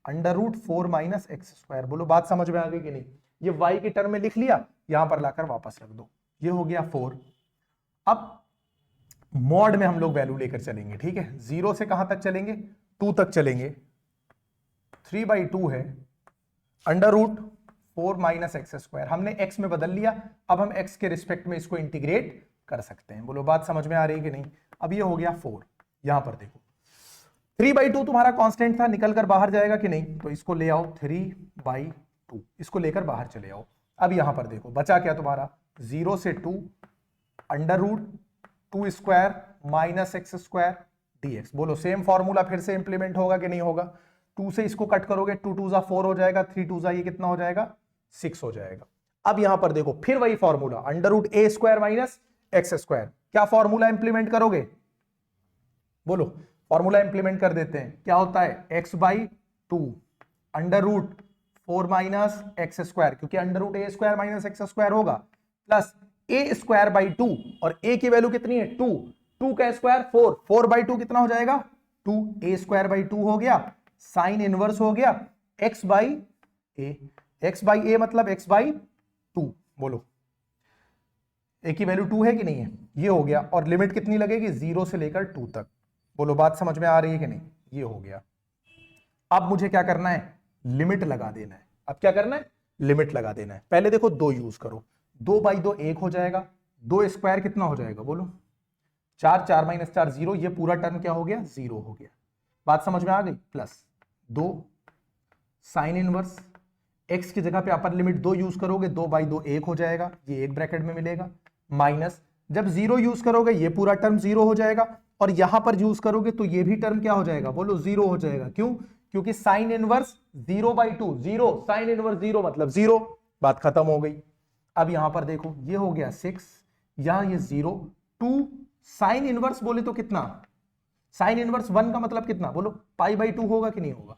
√4 - x²। बोलो बात समझ में आ गई कि नहीं। ये y की टर्म में लिख लिया, यहां पर लाकर वापस रख दो, ये हो गया 4। अब मॉड में हम लोग वैल्यू लेकर चलेंगे, ठीक है, 0 से कहां तक चलेंगे 2 तक चलेंगे, 3/2 है √4 - x², हमने x में बदल लिया, अब हम x के रिस्पेक्ट में इसको इंटीग्रेट कर सकते हैं। बोलो बात समझ में आ रही है कि नहीं। अब ये हो गया 4, यहां पर देखो 3/2 तुम्हारा कांस्टेंट था, निकल कर बाहर जाएगा कि नहीं, तो इसको ले आओ 3/2, इसको लेकर बाहर चले आओ। अब यहां पर देखो बचा क्या तुम्हारा, 0 से 2 under root 2 square minus x square dx। बोलो सेम फॉर्मूला फिर से इंप्लीमेंट होगा कि नहीं होगा? 2 से इसको कट करोगे, 2 2 जा 4 हो जाएगा, 3 2 जा ये कितना हो जाएगा, 6 हो जाएगा। अब यहां पर देखो फिर वही formula, under root a square minus x square. क्या फॉर्मूला इंप्लीमेंट करोगे? बोलो फॉर्मूला इंप्लीमेंट कर देते हैं। क्या होता है, x by two under root 4 minus x square, क्योंकि under root a square minus x square होगा, प्लस ए स्क्वायर बाई 2, और ए की वैल्यू कितनी है 2, 2 का स्क्वायर 4, 4 बाई 2 कितना हो जाएगा 2, ए स्क्वायर बाई 2 हो गया, साइन इनवर्स हो गया x by a, x by a मतलब एक्स बाई 2। बोलो ए की वैल्यू 2 है कि नहीं है, ये हो गया, और लिमिट कितनी लगेगी 0 से लेकर 2 तक। बोलो बात समझ में आ रही है कि नहीं, ये हो गया। अब मुझे क्या करना है, लिमिट लगा देना है। अब क्या करना है, लिमिट लगा देना है। पहले देखो 2 यूज करो, 2 बाई 2 1 हो जाएगा, 2 स्क्वायर कितना हो जाएगा बोलो 4, 4 माइनस 4 0, ये पूरा टर्म क्या हो गया 0 हो गया। बात समझ में आ गई, प्लस 2 साइन इनवर्स, x की जगह पे अपर लिमिट 2 यूज करोगे, 2 बाई 2 1 हो जाएगा, ये एक ब्रैकेट में मिलेगा, माइनस जब 0 यूज करोगे ये पूरा टर्म 0 हो जाएगा, और यहां पर यूज करोगे तो ये भी टर्म क्या हो जाएगा बोलो 0 हो जाएगा। क्यों? क्योंकि sine inverse 0 by 2 0, sine inverse 0 मतलब 0, बात खत्म हो गई। अब यहां पर देखो ये हो गया 6, यहां ये 0 2 साइन इनवर्स बोले तो कितना, साइन इनवर्स 1 का मतलब कितना बोलो पाई बाई 2 होगा कि नहीं होगा?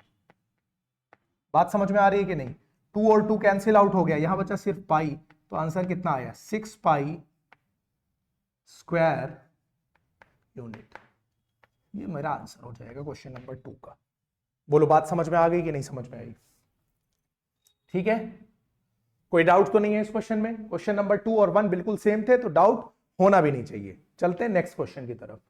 बात समझ में आ रही है कि नहीं? 2 और 2 कैंसिल आउट हो गया, यहां बचा सिर्फ पाई, तो आंसर कितना आया 6 पाई स्क्वायर यूनिट। ये मेरा आंसर हो जाएगा क्वेश्चन नंबर 2 का। बोलो बात समझ में आ गई कि नहीं समझ में आई? ठीक है, कोई डाउट तो नहीं है इस क्वेश्चन में? क्वेश्चन नंबर 2 और 1 बिल्कुल सेम थे, तो डाउट होना भी नहीं चाहिए। चलते हैं नेक्स्ट क्वेश्चन की तरफ।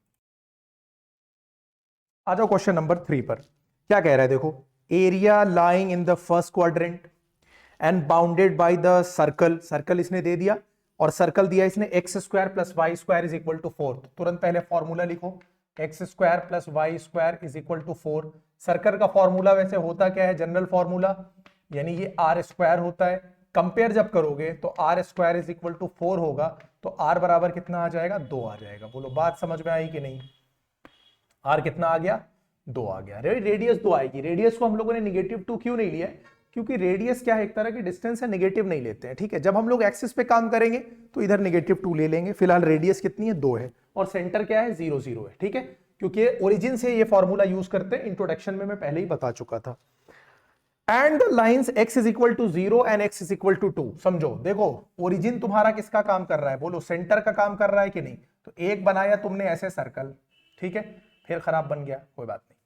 आ जाओ क्वेश्चन नंबर 3 पर। क्या कह रहा है देखो, area lying in the first quadrant and bounded by the circle, circle इसने दे दिया और सर्कल दिया इसने x square plus y square is equal to 4। तुरंत पहले फॉर्मूला लिखो, x square plus y square is equal to 4। Circle का फॉर्मूला वैसे होता क्या है, जनरल फॉर्मूला, यानी ये आर स्क्वायर होता है। कंपेयर जब करोगे तो r square is equal to 4 होगा, तो आर बराबर कितना आ जाएगा 2 आ जाएगा। बोलो बात समझ में आई कि नहीं? आर कितना आ गया 2 आ गया। रेडियस 2 आएगी। रेडियस को हम लोगों ने -2 क्यों नहीं लिया, क्योंकि रेडियस क्या है, एक तरह की डिस्टेंस है, नेगेटिव नहीं लेते हैं। ठीक है, जब हम लोग एक्सिस पे काम करेंगे तो इधर -2 ले लेंगे। फिलहाल रेडियस कितनी है 2 है, और सेंटर क्या है 0 0 है। ठीक है, क्योंकि ओरिजिन से ये फॉर्मूला यूज करते हैं, इंट्रोडक्शन में मैं पहले ही बता चुका था। And the lines x is equal to 0 and x is equal to 2। समझो देखो ओरिजिन तुम्हारा किसका काम कर रहा है, बोलो सेंटर का काम कर रहा है कि नहीं? तो एक बनाया तुमने ऐसे सर्कल, ठीक है, फिर खराब बन गया, कोई बात नहीं।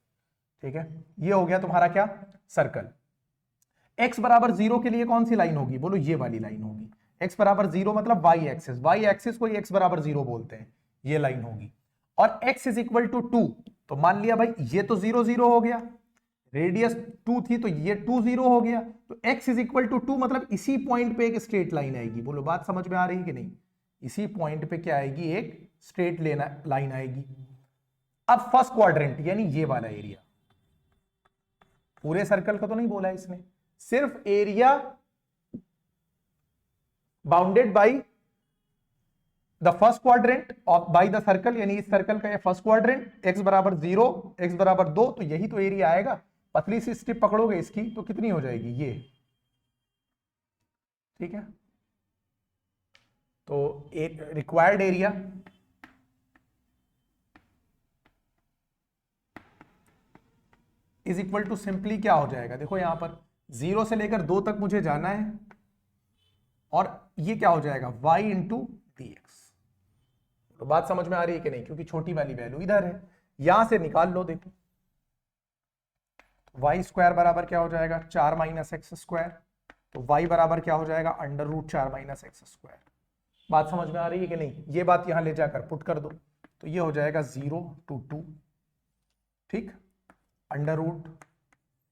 ठीक है, ये हो गया तुम्हारा क्या सर्कल। x बराबर 0 के लिए कौन सी लाइन होगी, बोलो ये वाली लाइन होगी। x बराबर 0 मतलब y एक्सिस, y एक्सिस को x बराबर 0 बोलते हैं, ये लाइन होगी। और x इज इक्वल टू 2, तो मान लिया भाई ये तो 0 0 हो गया, रेडियस 2 थी तो ये 2 0 हो गया, तो x इज इक्वल टू 2 मतलब इसी पॉइंट पे एक स्ट्रेट लाइन आएगी। बोलो बात समझ में आ रही है कि नहीं? इसी पॉइंट पे क्या आएगी, एक स्ट्रेट लाइन आएगी। अब फर्स्ट क्वाड्रेंट यानी ये वाला एरिया, पूरे सर्कल का तो नहीं बोला इसने, सिर्फ area bounded by the first quadrant of bye the circle, यानी इस सर्कल का ये फर्स्ट क्वाड्रेंट, x बराबर 0 x बराबर 2, तो यही तो एरिया आएगा। पतली सी स्ट्रिप पकड़ोगे इसकी तो कितनी हो जाएगी ये, ठीक है। तो required area is equal to simply क्या हो जाएगा, देखो यहां पर 0 से लेकर 2 तक मुझे जाना है, और ये क्या हो जाएगा y इंटू डी एक्स। तो बात समझ में आ रही है कि नहीं? क्योंकि छोटी वाली वैल्यू इधर है, यहां से निकाल लो। देखो y स्क्वायर बराबर क्या हो जाएगा 4 माइनस एक्स स्क्वायर, तो y बराबर क्या हो जाएगा under root 4 minus x square. बात समझ में आ रही है कि नहीं? ये बात यहां ले जाकर पुट कर दो, तो ये हो जाएगा 0 to 2, ठीक, under root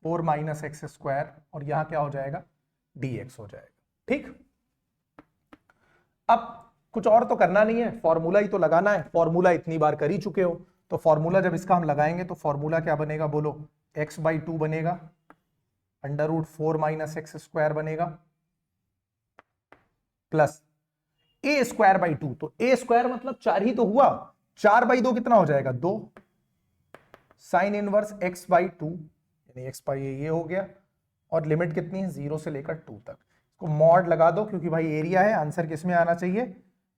4 minus x square, और यहां क्या हो जाएगा dx हो जाएगा। ठीक, अब कुछ और तो करना नहीं है, फॉर्मूला ही तो लगाना है। फॉर्मूला इतनी बार कर ही चुके हो, तो फॉर्मूला जब इसका हम लगाएंगे तो फॉर्मूला क्या बनेगा, बोलो x बाई 2 बनेगा, under root 4 minus x square बनेगा, प्लस ए स्क्वायर बाई 2, तो ए स्क्वायर मतलब 4 ही तो हुआ, 4 बाई 2 कितना हो जाएगा 2, साइन इनवर्स x बाई 2 यानी x बाई ये हो गया, और लिमिट कितनी है 0 से लेकर 2 तक। इसको मॉड लगा दो क्योंकि भाई एरिया है, आंसर किस में आना चाहिए,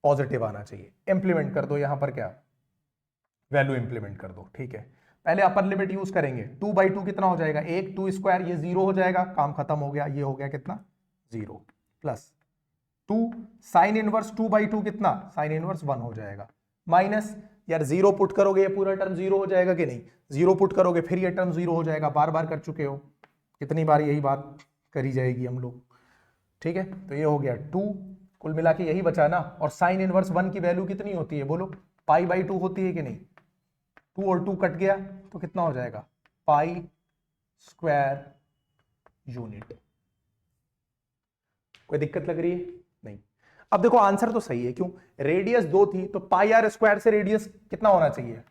पॉजिटिव आना चाहिए। इंप्लीमेंट कर दो यहां पर, क्या वैल्यू इंप्लीमेंट कर दो, ठीक है। पहले अपर लिमिट यूज करेंगे, 2 बाई 2 कितना हो जाएगा 1, 2 स्क्वायर ये 0 हो जाएगा, काम खत्म हो गया, ये हो गया कितना 0, प्लस 2 साइन इनवर्स 2 बाई 2 कितना, साइन इनवर्स 1 हो जाएगा, माइनस यार 0 पुट करोगे ये पूरा टर्म 0 हो जाएगा कि नहीं, 0 पुट करोगे फिर ये टर्म 0 हो जाएगा, बार बार कर चुके हो, कितनी बार यही बात करी जाएगी हम लोग, ठीक है। तो ये हो गया 2, कुल मिला के यही बचा ना, और साइन इनवर्स 1 की वैल्यू कितनी होती है बोलो, पाई बाई 2 होती है कि नहीं, 2 और 2 कट गया तो कितना हो जाएगा पाई स्क्वायर यूनिट। कोई दिक्कत लग रही है नहीं। अब देखो आंसर तो सही है, क्यों, रेडियस 2 थी तो पाई आर स्क्वायर से रेडियस कितना होना चाहिए,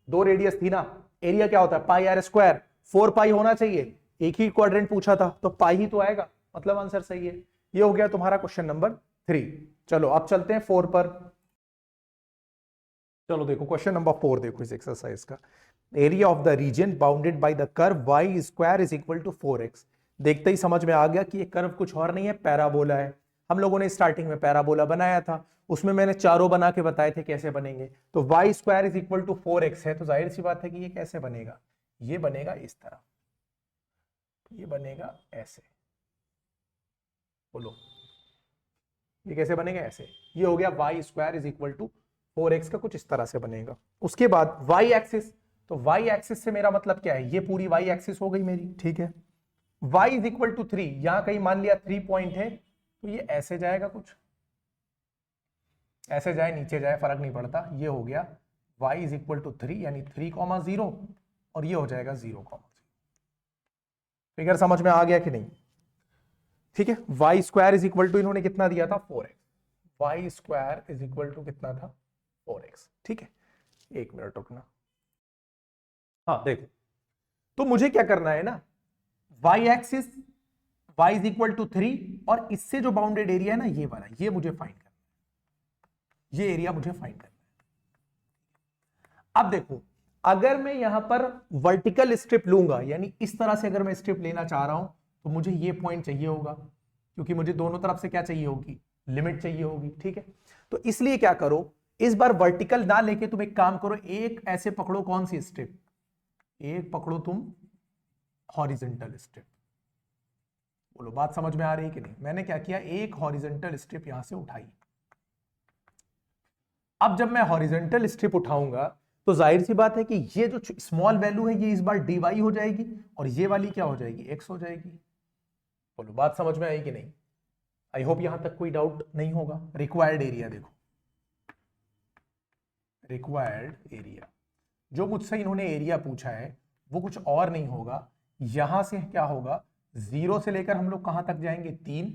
2 रेडियस थी ना, एरिया क्या होता है पाई आर स्क्वायर, 4 पाई होना चाहिए, एक ही क्वाड्रेंट पूछा था तो पाई ही तो आएगा, मतलब आंसर सही है। ये हो गया तुम्हारा क्वेश्चन नंबर 3। चलो अब चलते हैं 4 पर। चलो देखो क्वेश्चन नंबर 4 देखो इस एक्सरसाइज का, area of the region bounded by the curve y square is equal to 4x। देखते ही समझ में आ गया कि ये कर्व कुछ और नहीं है, पैराबोला है। हम लोगों ने स्टार्टिंग में पैराबोला बनाया था, उसमें मैंने चारों बना के बताए थे कैसे बनेंगे। तो y square is equal to 4x है, तो जाहिर सी बात है कि ये कैसे बनेगा, ये बनेगा इस तरह, ये बनेगा ऐसे, बोलो ये कैसे बनेगा ऐसे, ये हो गया y square is equal to 4x का कुछ इस तरह से बनेगा। उसके बाद y एक्सिस, तो y एक्सिस से मेरा मतलब क्या है, ये पूरी y एक्सिस हो गई मेरी, ठीक है। y इज इक्वल टू 3, यहां कहीं मान लिया 3 पॉइंट है तो ये ऐसे जाएगा, कुछ ऐसे जाए नीचे जाए फर्क नहीं पड़ता, ये हो गया y इज इक्वल टू 3 यानी 3,0 और ये हो जाएगा 0,0। फिगर समझ में आ गया कि नहीं, ठीक है। y square is equal to इन्होंने कितना दिया था 4x, y square is equal to कितना था 4x, ठीक है। एक मिनट रुकना, हाँ देखो, तो मुझे क्या करना है ना, y axis y is equal to 3 और इससे जो बाउंडेड एरिया है ना ये वाला, ये मुझे फाइंड करना है, ये एरिया मुझे फाइंड करना है। अब देखो अगर मैं यहां पर वर्टिकल स्ट्रिप लूंगा, यानी इस तरह से अगर मैं स्ट्रिप लेना चाह रहा हूं तो मुझे ये पॉइंट चाहिए होगा, क्योंकि मुझे दोनों तरफ से क्या चाहिए होगी, लिमिट चाहिए होगी, ठीक है। तो इसलिए क्या करो, इस बार वर्टिकल ना लेके तुम एक काम करो, एक ऐसे पकड़ो, कौन सी स्ट्रिप, एक पकड़ो तुम हॉरिजॉन्टल स्ट्रिप। बोलो बात समझ में आ रही है कि नहीं। मैंने क्या किया, एक हॉरिजॉन्टल स्ट्रिप यहां से उठाई। अब जब मैं हॉरिजॉन्टल स्ट्रिप उठाऊंगा तो जाहिर सी बात है कि ये जो स्मॉल वैल्यू है ये इस बार dy हो जाएगी और ये वाली क्या हो जाएगी, x हो जाएगी। बोलो बात समझ में आई कि नहीं। आई होप यहां तक कोई डाउट नहीं होगा। रिक्वायर्ड एरिया देखो, रिक्वायर्ड एरिया जो मुझसे इन्होंने एरिया पूछा है वो कुछ और नहीं होगा, यहां से क्या होगा 0 से लेकर हम लोग कहां तक जाएंगे 3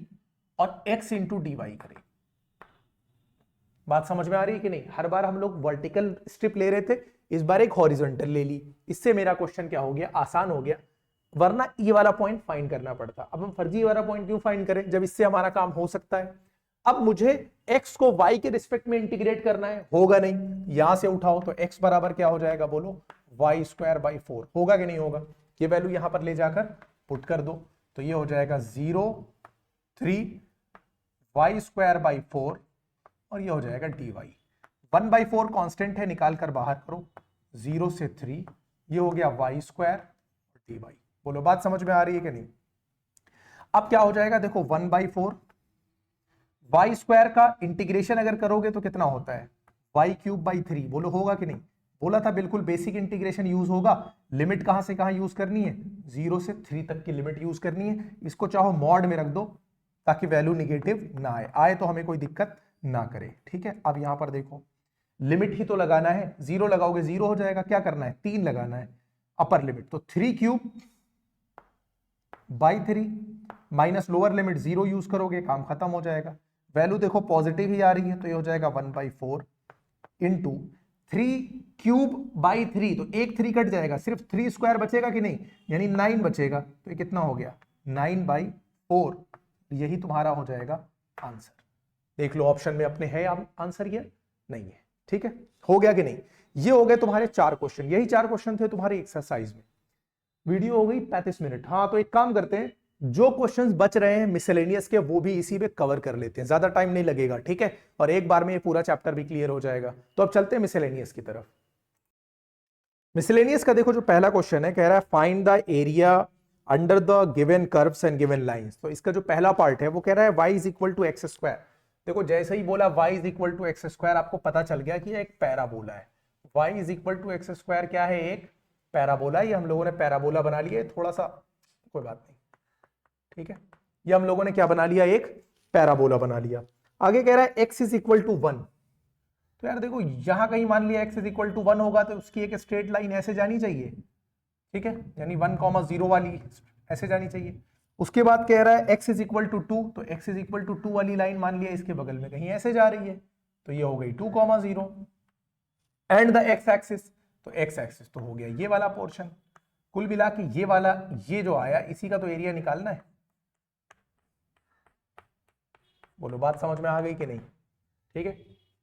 और x इंटू dy करेंगे। बात समझ में आ रही है कि नहीं। हर बार हम लोग वर्टिकल स्ट्रिप ले रहे थे, इस बार एक हॉरिजॉन्टल ले ली, इससे मेरा क्वेश्चन क्या हो गया, आसान हो गया, वरना ये वाला पॉइंट फाइंड करना पड़ता। अब हम फर्जी वाला पॉइंट क्यों फाइंड करें जब इससे हमारा काम हो सकता है। अब मुझे x को y के रिस्पेक्ट में इंटीग्रेट करना है, होगा नहीं, यहां से उठाओ तो x बराबर क्या हो जाएगा, बोलो y स्क्वायर बाई 4, होगा कि नहीं होगा। ये वैल्यू यहां पर ले जाकर पुट कर दो तो ये हो जाएगा 0 3 y स्क्वायर बाई 4 और ये हो जाएगा dy। 1/4 कांस्टेंट है, निकाल कर बाहर करो, 0 से 3, ये हो गया y स्क्वायर और dy। बोलो बात समझ में आ रही है कि नहीं। अब क्या हो जाएगा, देखो 1/4 y स्क्वायर का इंटीग्रेशन अगर करोगे तो कितना होता है y क्यूब बाई 3, बोलो होगा कि नहीं। बोला था बिल्कुल बेसिक इंटीग्रेशन यूज होगा। लिमिट कहां से कहां यूज करनी है, 0 से 3 तक की लिमिट यूज करनी है। इसको चाहो मॉड में रख दो ताकि वैल्यू निगेटिव ना आए तो हमें कोई दिक्कत ना करे, ठीक है। अब यहां पर देखो लिमिट ही तो लगाना है, 0 लगाओगे 0 हो जाएगा, क्या करना है 3 लगाना है अपर लिमिट, तो 3 cube by 3 minus lower limit 0 use करोगे, काम खत्म हो जाएगा। वैल्यू देखो पॉजिटिव ही आ रही है तो ये हो जाएगा 1/4 इंटू 3 क्यूब बाई 3, तो एक 3 कट जाएगा, सिर्फ 3 स्क्वायर बचेगा कि नहीं, यानी 9 बचेगा, तो ये कितना हो गया 9/4, यही तुम्हारा हो जाएगा आंसर। देख लो ऑप्शन में अपने है आंसर, ये नहीं है। ठीक है, हो गया कि नहीं? ये हो गए तुम्हारे 4 क्वेश्चन, यही 4 क्वेश्चन थे तुम्हारे एक्सरसाइज में। वीडियो हो गई 35 मिनट। हाँ तो एक काम करते हैं, जो क्वेश्चंस बच रहे हैं मिसलेनियस के वो भी इसी में कवर कर लेते हैं, ज्यादा टाइम नहीं लगेगा। ठीक है, और एक बार में ये पूरा चैप्टर भी क्लियर हो जाएगा। तो अब चलते हैं मिसलेनियस की तरफ। मिसलेनियस का देखो जो पहला क्वेश्चन है, कह रहा है find the area under the given curves and given lines. तो इसका जो पहला पार्ट है वो कह रहा है y is equal to x square. देखो जैसे ही बोला y is equal to x square, आपको पता चल गया कि ये एक पैराबोला है। y is equal to x square क्या है? एक पैराबोला। ये हम लोगों ने पैराबोला बना लिया, थोड़ा सा कोई बात नहीं। ठीक है, ये हम लोगों ने क्या बना लिया? एक पैराबोला बना लिया। आगे कह रहा है x इज इक्वल टू 1। तो यार देखो यहां कहीं मान लिया x इज इक्वल टू 1 होगा तो उसकी एक स्ट्रेट लाइन ऐसे जानी चाहिए। ठीक है, यानी 1,0 वाली ऐसे जानी चाहिए। उसके बाद कह रहा है x इज इक्वल टू 2, तो x इज इक्वल टू 2 वाली लाइन मान लिया इसके बगल में कहीं ऐसे जा रही है, तो ये हो गई 2,0 एंड द x एक्सिस। तो x एक्सिस तो हो गया ये वाला पोर्शन। कुल मिला के ये वाला, ये जो आया इसी का तो एरिया निकालना है। बोलो बात समझ में आ गई कि नहीं? ठीक है,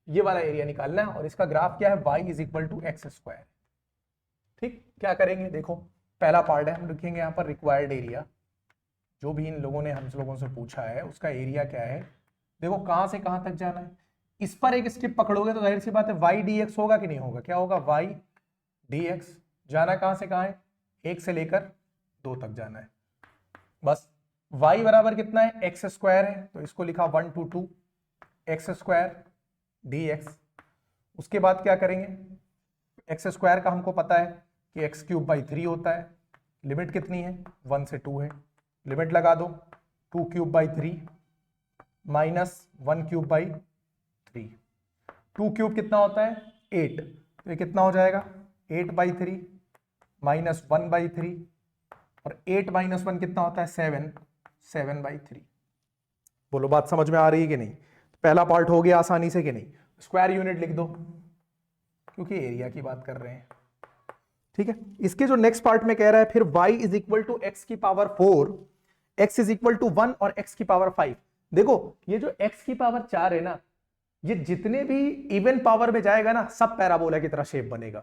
ये वाला एरिया निकालना है और इसका ग्राफ क्या है? y is equal to x square. ठीक, क्या करेंगे? देखो पहला पार्ट है, हम लिखेंगे यहाँ पर रिक्वायर्ड एरिया। जो भी इन लोगों ने हम लोगों से पूछा है उसका एरिया क्या है। देखो कहां से कहां तक जाना है, इस पर एक स्टेप पकड़ोगे तो जाहिर सी बात है y dx होगा कि नहीं होगा? क्या होगा? y dx। जाना कहां से कहां है? 1 से लेकर 2 तक जाना है। बस y बराबर कितना है? एक्स स्क्वायर है, तो इसको लिखा 1 to 2 एक्स स्क्वायर dx। उसके बाद क्या करेंगे? एक्स स्क्वायर का हमको पता है कि x क्यूब बाई 3 होता है। लिमिट कितनी है? 1 से 2 है। लिमिट लगा दो, 2 cube by 3 minus 1 cube by 3। 2 cube कितना होता है? 8। तो ये कितना हो जाएगा? 8/3 माइनस 1/3, और 8 माइनस 1 कितना होता है? 7/3। बोलो बात समझ में आ रही है कि नहीं? पहला पार्ट हो गया आसानी से कि नहीं? स्क्वायर यूनिट लिख दो क्योंकि एरिया की बात कर रहे हैं। ठीक है, इसके जो नेक्स्ट पार्ट में कह रहा है फिर y is equal to x की power 4, x is equal to 1 और x की पावर 5। देखो ये जो x की पावर 4 है ना, ये जितने भी इवन पावर में जाएगा ना सब पैराबोला की तरह शेप बनेगा।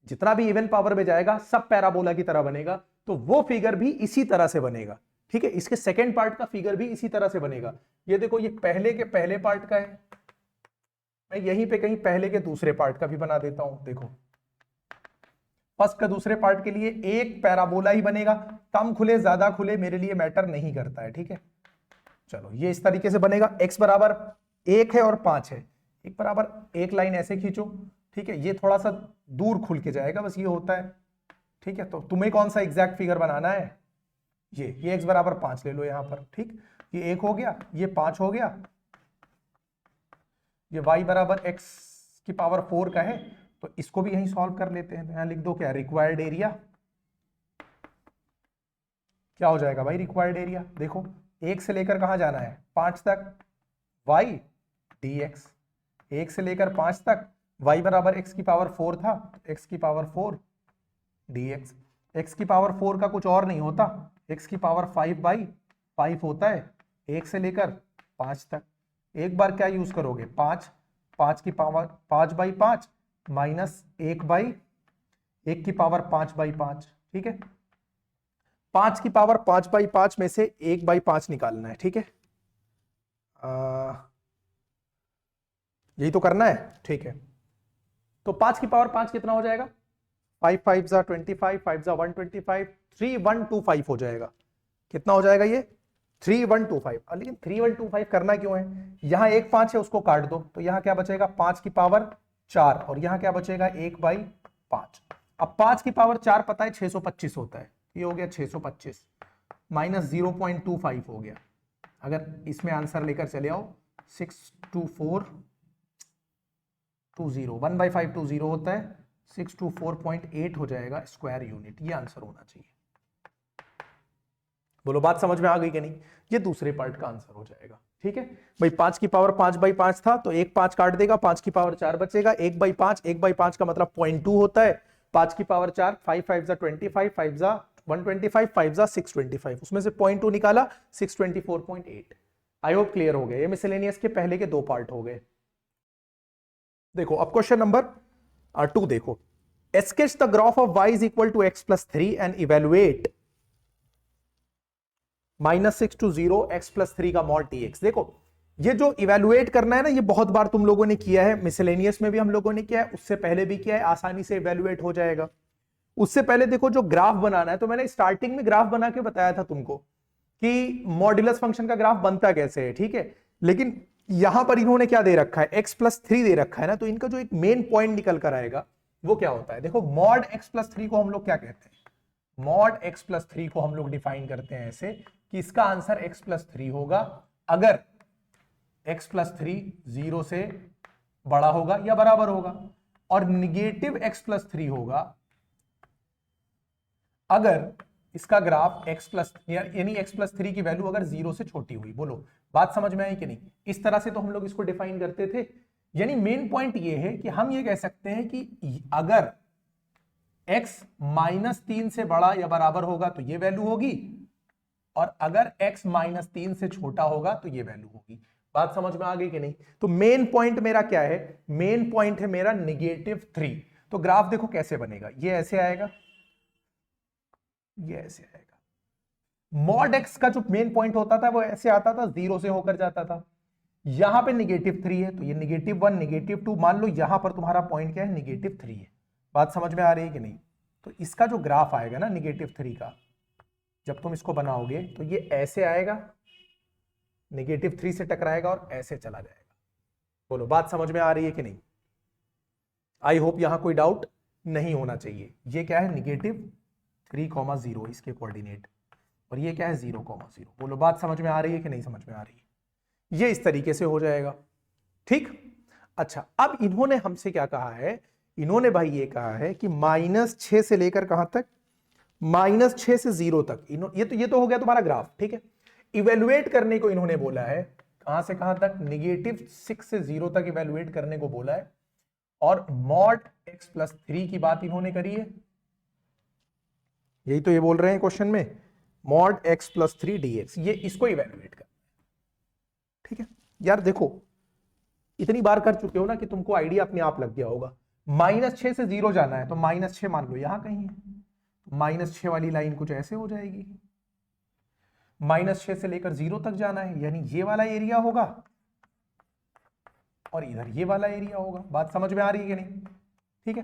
जितना भी इवन पावर में जाएगा सब पैराबोला की तरह बनेगा, तो वो फिगर भी इसी तरह से बनेगा। ठीक है, इसके सेकेंड पार्ट का फिगर भी इसी तरह से बनेगा। ये देखो ये पहले के पहले पार्ट का है, मैं यहीं पे कहीं पहले के दूसरे पार्ट का भी बना देता हूं। देखो फर्स्ट का दूसरे पार्ट के लिए एक पैराबोला ही बनेगा, कम खुले ज्यादा खुले मेरे लिए मैटर नहीं करता है। ठीक है, चलो ये इस तरीके से बनेगा। x बराबर 1 है और 5 है, एक बराबर एक लाइन ऐसे खींचो। ठीक है, ये थोड़ा सा दूर खुल के जाएगा, बस ये होता है। ठीक है, तो तुम्हें कौन सा एग्जैक्ट फिगर बनाना है? ये x बराबर 5 ले लो यहां पर। ठीक, ये 1 हो गया, ये 5 हो गया, ये y बराबर x की पावर 4 का है, तो इसको भी यहीं सॉल्व कर लेते हैं। तो यहां लिख दो क्या? Required area. क्या हो जाएगा भाई रिक्वायर्ड एरिया? देखो 1 से लेकर कहां जाना है? 5 तक, y dx। 1 से लेकर 5 तक y बराबर x की पावर 4 था, x की पावर 4 dx। x की पावर 4 का कुछ और नहीं होता, x की पावर 5/5 होता है 1 से लेकर 5 तक। एक बार क्या यूज करोगे? 5 की पावर 5/5 माइनस 1 की पावर 5/5। ठीक है, 5 की पावर 5/5 में से 1/5 निकालना है। ठीक है, यही तो करना है। ठीक है, तो 5 की पावर 5 कितना हो जाएगा? 5 5 जा 25, 5 जा 125, 3125 हो जाएगा। कितना हो जाएगा ये? 3125। लेकिन 3125 करना क्यों है? यहां एक 5 है उसको काट दो, तो यहां क्या बचेगा? 5 की पावर 4, और यहां क्या बचेगा? 1/5। अब 5 की पावर 4 पता है 625 होता है, ये हो गया 625 माइनस 0.25 हो गया। अगर इसमें आंसर लेकर चले आओ 62420, 1/520 होता है, 624.8 हो जाएगा स्क्वायर यूनिट। ये आंसर होना चाहिए। बोलो बात समझ में आ गई कि नहीं? ये दूसरे पार्ट का आंसर हो जाएगा। ठीक है भाई, 5 की पावर 5/5 था तो एक 5 काट देगा, 5 की पावर 4 बचेगा, 1/5, 1/5 का मतलब 0.2 होता है। 5 की पावर 4, 5 5 जा 25, 5 जा 125, 5 जा 625, उसमें से 0.2 निकाला 624.8। आई होप क्लियर हो गए। ये मिसलेनियस के पहले के 2 पार्ट हो गए। देखो अब क्वेश्चन नंबर 2 देखो, sketch the graph of y is equal to x plus 3 and evaluate -6 to 0 x plus 3 का mod dx। देखो ये जो इवेलुएट करना है ना, ये बहुत बार तुम लोगों ने किया है, मिसलेनियस में भी हम लोगों ने किया है, उससे पहले भी किया है, आसानी से इवेलुएट हो जाएगा। उससे पहले देखो जो ग्राफ बनाना है, तो मैंने स्टार्टिंग में ग्राफ बना के बताया था तुमको कि मॉड्यूलस फंक्शन का ग्राफ बनता कैसे है, ठीक है। लेकिन यहां पर इन्होंने क्या दे रखा है, x+3 दे रखा है ना, तो इनका जो एक मेन पॉइंट निकल कर आएगा वो क्या होता है। देखो मॉड x+3 को हम लोग क्या कहते हैं, मॉड x+3 को हम लोग डिफाइन करते हैं ऐसे कि इसका आंसर x+3 होगा अगर x+3 0 से बड़ा होगा या बराबर होगा, और निगेटिव x+3 होगा अगर इसका ग्राफ यानी x+3 की वैल्यू अगर 0 से छोटी हुई। बोलो बात समझ में आई कि नहीं। इस तरह से तो हम लोग इसको डिफाइन करते थे। यानी मेन पॉइंट ये है कि हम ये कह सकते हैं कि अगर x -3 से बड़ा या बराबर होगा तो ये वैल्यू होगी, और अगर x -3 से छोटा होगा तो ये वैल्यू होगी। बात समझ में आ गई कि नहीं। तो मेन पॉइंट मेरा क्या है, मेन पॉइंट है मेरा -3। तो ग्राफ देखो कैसे बनेगा, ये ऐसे आएगा, ये ऐसे आएगा। मॉड x का जो मेन पॉइंट होता था वो ऐसे आता था, 0 से होकर जाता था। यहां पे -3 है तो ये -1 -2, मान लो यहां पर तुम्हारा पॉइंट क्या है, -3 है। बात समझ में आ रही है कि नहीं। तो इसका जो ग्राफ आएगा ना -3 का, जब तुम इसको बनाओगे तो ये ऐसे आएगा, -3 से टकराएगा और ऐसे चला जाएगा। बोलो बात समझ में आ रही है कि नहीं। आई होप यहां कोई डाउट नहीं होना चाहिए। ये क्या है, -3,0 इसके कोऑर्डिनेट, और ये क्या है 0,0। बोलो बात समझ में आ रही है कि नहीं समझ में आ रही है। ये इस तरीके से हो जाएगा, ठीक। अच्छा अब इन्होंने हमसे क्या कहा है, इन्होंने भाई ये कहा है कि -6 से लेकर कहां तक, -6 से 0 तक। ये तो हो गया तुम्हारा ग्राफ, ठीक है। इवेलुएट करने को इन्होंने बोला है, कहां से कहां तक, -6 से 0 तक इवेलुएट करने को बोला है। और मॉड x+3 की बात इन्होंने करी है, यही तो ये बोल रहे हैं क्वेश्चन में, मॉड x+3 dx, ये इसको इवेलुएट कर, ठीक है। यार देखो इतनी बार कर चुके हो ना कि तुमको आइडिया अपने आप लग गया होगा। -6 से 0 जाना है तो -6 मान लो यहां कहीं है, -6 वाली लाइन कुछ ऐसे हो जाएगी। -6 से लेकर 0 तक जाना है, यानी ये वाला एरिया होगा और इधर ये वाला एरिया होगा। बात समझ में आ रही है कि नहीं, ठीक है।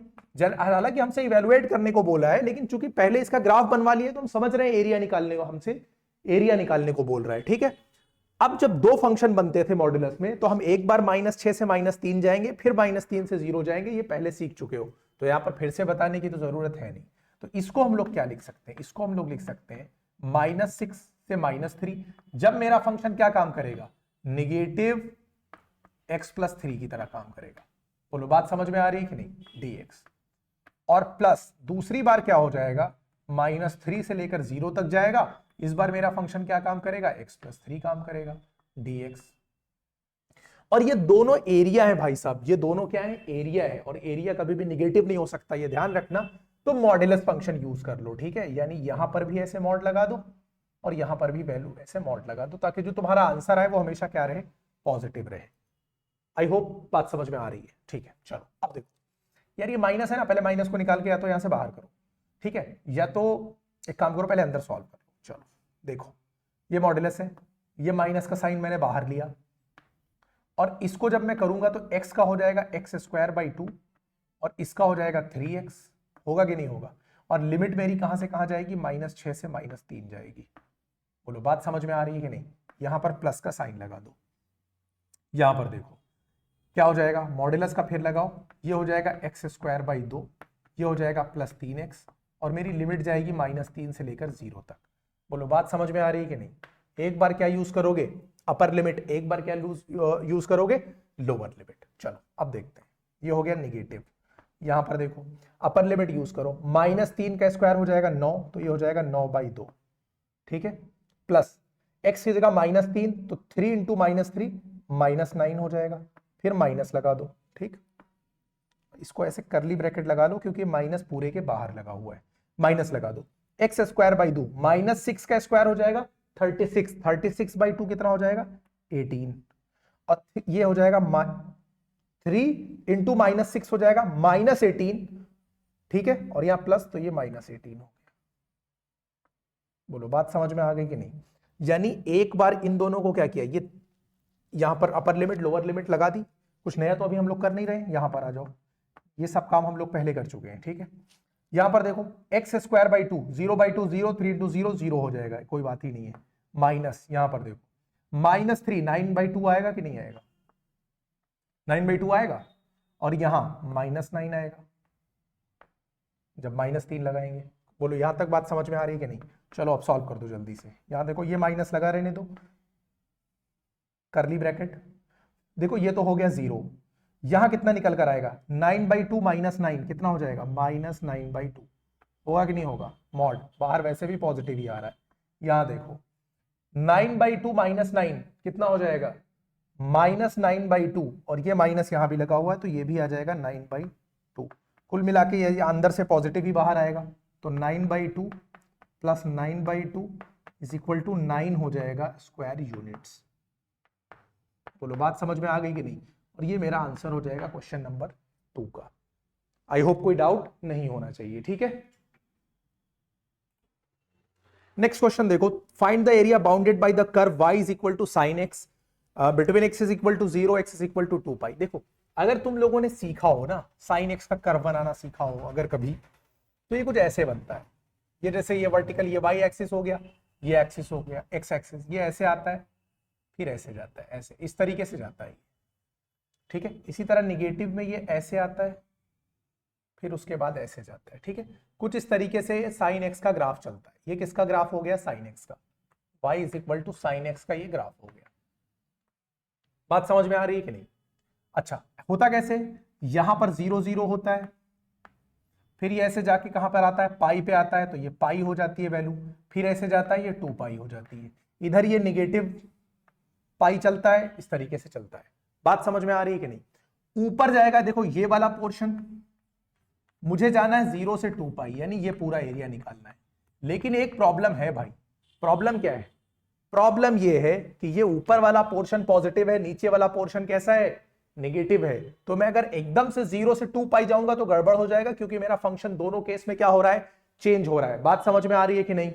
हालांकि हमसे इवेलुएट करने को बोला है, लेकिन चूंकि पहले इसका ग्राफ बनवा लिए तो हम समझ रहे हैं एरिया निकालने को, हमसे एरिया निकालने को बोल रहा है, ठीक है। अब जब 2 फंक्शन बनते थे मॉड्यूलस में, तो हम एक बार -6 से -3 जाएंगे, फिर -3 से 0 जाएंगे, ये पहले सीख चुके हो, तो यहां पर फिर से बताने की तो जरूरत है नहीं। तो इसको हम लोग क्या लिख सकते हैं, इसको हम लोग लिख सकते हैं -6 से -3। जब मेरा फंक्शन क्या काम करेगा, निगेटिव x+3 की तरह काम करेगा। बोलो बात समझ में आ रही है कि नहीं, dx। और प्लस दूसरी बार क्या हो जाएगा, -3 से लेकर 0 तक जाएगा, इस बार मेरा फंक्शन क्या काम करेगा, x+3 काम करेगा, dx। और ये दोनों एरिया है भाई साहब, ये दोनों क्या है, एरिया है, और एरिया कभी भी निगेटिव नहीं हो सकता, ये ध्यान रखना। तो मॉड्यूलस फंक्शन यूज कर लो, ठीक है। यानी यहां पर भी ऐसे मॉड लगा दो और यहां पर भी वैल्यू ऐसे मॉड लगा दो, ताकि जो तुम्हारा आंसर है वो हमेशा क्या रहे, पॉजिटिव रहे। आई होप बात समझ में आ रही है, ठीक है। चलो अब देखो यार, ये माइनस है ना, पहले माइनस को निकाल के या तो यहां से बाहर करो, ठीक है, या तो एक काम करो पहले अंदर सॉल्व करो। चलो देखो ये मॉड्यूलस है, ये माइनस का साइन मैंने बाहर लिया, और इसको जब मैं करूंगा तो x का हो जाएगा x²/2 और इसका हो जाएगा 3x, होगा कि नहीं होगा। और लिमिट मेरी कहां से कहां जाएगी, -6 से -3 जाएगी। बोलो बात समझ में आ रही है कि नहीं। यहां पर प्लस का साइन लगा दो, यहां पर देखो क्या हो जाएगा, मॉड्यूलस का फिर लगाओ, ये हो जाएगा x²/2, ये हो जाएगा +3x, और मेरी लिमिट जाएगी -3 से लेकर 0 तक। बोलो बात समझ में आ रही है कि नहीं। एक बार क्या यूज करोगे, अपर लिमिट, एक बार क्या यूज करोगे, लोअर लिमिट। चलो अब देखते हैं, ये हो गया निगेटिव। यहां पर देखो अपर लिमिट यूज करो, -3 का स्क्वायर हो जाएगा 9, तो ये हो जाएगा 9/2, ठीक है। प्लस x की जगह -3, तो 3 × -3 -9 हो जाएगा, फिर माइनस लगा दो, ठीक। इसको ऐसे करली ब्रैकेट लगा लो क्योंकि माइनस पूरे के बाहर लगा हुआ है, माइनस लगा दो। x² by 2 -6 का स्क्वायर हो जाएगा 36, 36/2 कितना हो जाएगा 18 और ये हो जाएगा 3 इंटू -6 हो जाएगा -18, ठीक है, और यहां प्लस तो ये -18 हो गया। बोलो बात समझ में आ गई कि नहीं? यानी एक बार इन दोनों को क्या किया, ये यहां पर अपर लिमिट लोअर लिमिट लगा दी, कुछ नया तो अभी हम लोग कर नहीं रहे, यहां पर आ जाओ, ये सब काम हम लोग पहले कर चुके हैं, ठीक है। यहां पर देखो x² बाई 2, 0/2 0, 3 इंटू 0 0 हो जाएगा, कोई बात ही नहीं है, माइनस यहां पर देखो -3 9/2 आएगा कि नहीं आएगा, 9/2 आएगा, और यहां -9 आएगा जब -3 लगाएंगे। बोलो यहां तक बात समझ में आ रही है कि नहीं? चलो अब सॉल्व कर दो जल्दी से। यहां देखो ये माइनस लगा रहने दो, करली ब्रैकेट, देखो ये तो हो गया 0, यहां कितना निकल कर आएगा 9/2 -9 कितना हो जाएगा -9/2, होगा कि नहीं होगा? मॉड बाहर वैसे भी पॉजिटिव ही आ रहा है, यहां देखो 9/2 -9 कितना हो जाएगा -9/2, और ये माइनस यहां भी लगा हुआ है तो ये भी आ जाएगा 9/2, कुल मिला के ये अंदर से पॉजिटिव ही बाहर आएगा, तो 9/2 प्लस 9/2 इज इक्वल टू 9 हो जाएगा स्क्वायर यूनिट्स। बोलो बात समझ में आ गई कि नहीं? और ये मेरा आंसर हो जाएगा क्वेश्चन नंबर 2 का। आई होप कोई डाउट नहीं होना चाहिए, ठीक है। नेक्स्ट क्वेश्चन देखो, find the area bounded by the curve y is equal to sine x between x is equal to 0 x is equal to 2 देखो अगर तुम लोगों ने सीखा हो ना, साइन एक्स का कर्व बनाना सीखा हो अगर कभी, तो ये कुछ ऐसे बनता है, ये जैसे ये वर्टिकल ये y एक्सिस हो गया, ये एक्सिस हो गया x एक्सिस, ये ऐसे आता है फिर ऐसे जाता है, ऐसे इस तरीके से जाता है, ठीक है। इसी तरह निगेटिव में ये ऐसे आता है फिर उसके बाद ऐसे जाता है, ठीक है। कुछ इस तरीके से साइन एक्स का ग्राफ चलता है। ये किसका ग्राफ हो गया? साइन एक्स का, y is equal to sine x का ये ग्राफ हो गया। बात समझ में आ रही है कि नहीं? अच्छा होता कैसे, यहां पर 0 0 होता है, फिर ये ऐसे जाके कहां पर आता है, पाई पे आता है, तो ये पाई हो जाती है वैल्यू, फिर ऐसे जाता है ये 2 हो जाती है, इधर ये निगेटिव पाई चलता है, इस तरीके से चलता है। बात समझ में आ रही है कि नहीं? ऊपर जाएगा देखो ये वाला पोर्शन, मुझे जाना है 0 से 2 यानी ये पूरा एरिया निकालना है, लेकिन एक प्रॉब्लम है भाई। प्रॉब्लम क्या है? प्रॉब्लम ये है कि ये ऊपर वाला पोर्शन पॉजिटिव है, नीचे वाला पोर्शन कैसा है? नेगेटिव है। तो मैं अगर एकदम से 0 से 2 जाऊंगा तो गड़बड़ हो जाएगा, क्योंकि मेरा फंक्शन दोनों केस में क्या हो रहा है? चेंज हो रहा है। बात समझ में आ रही है कि नहीं?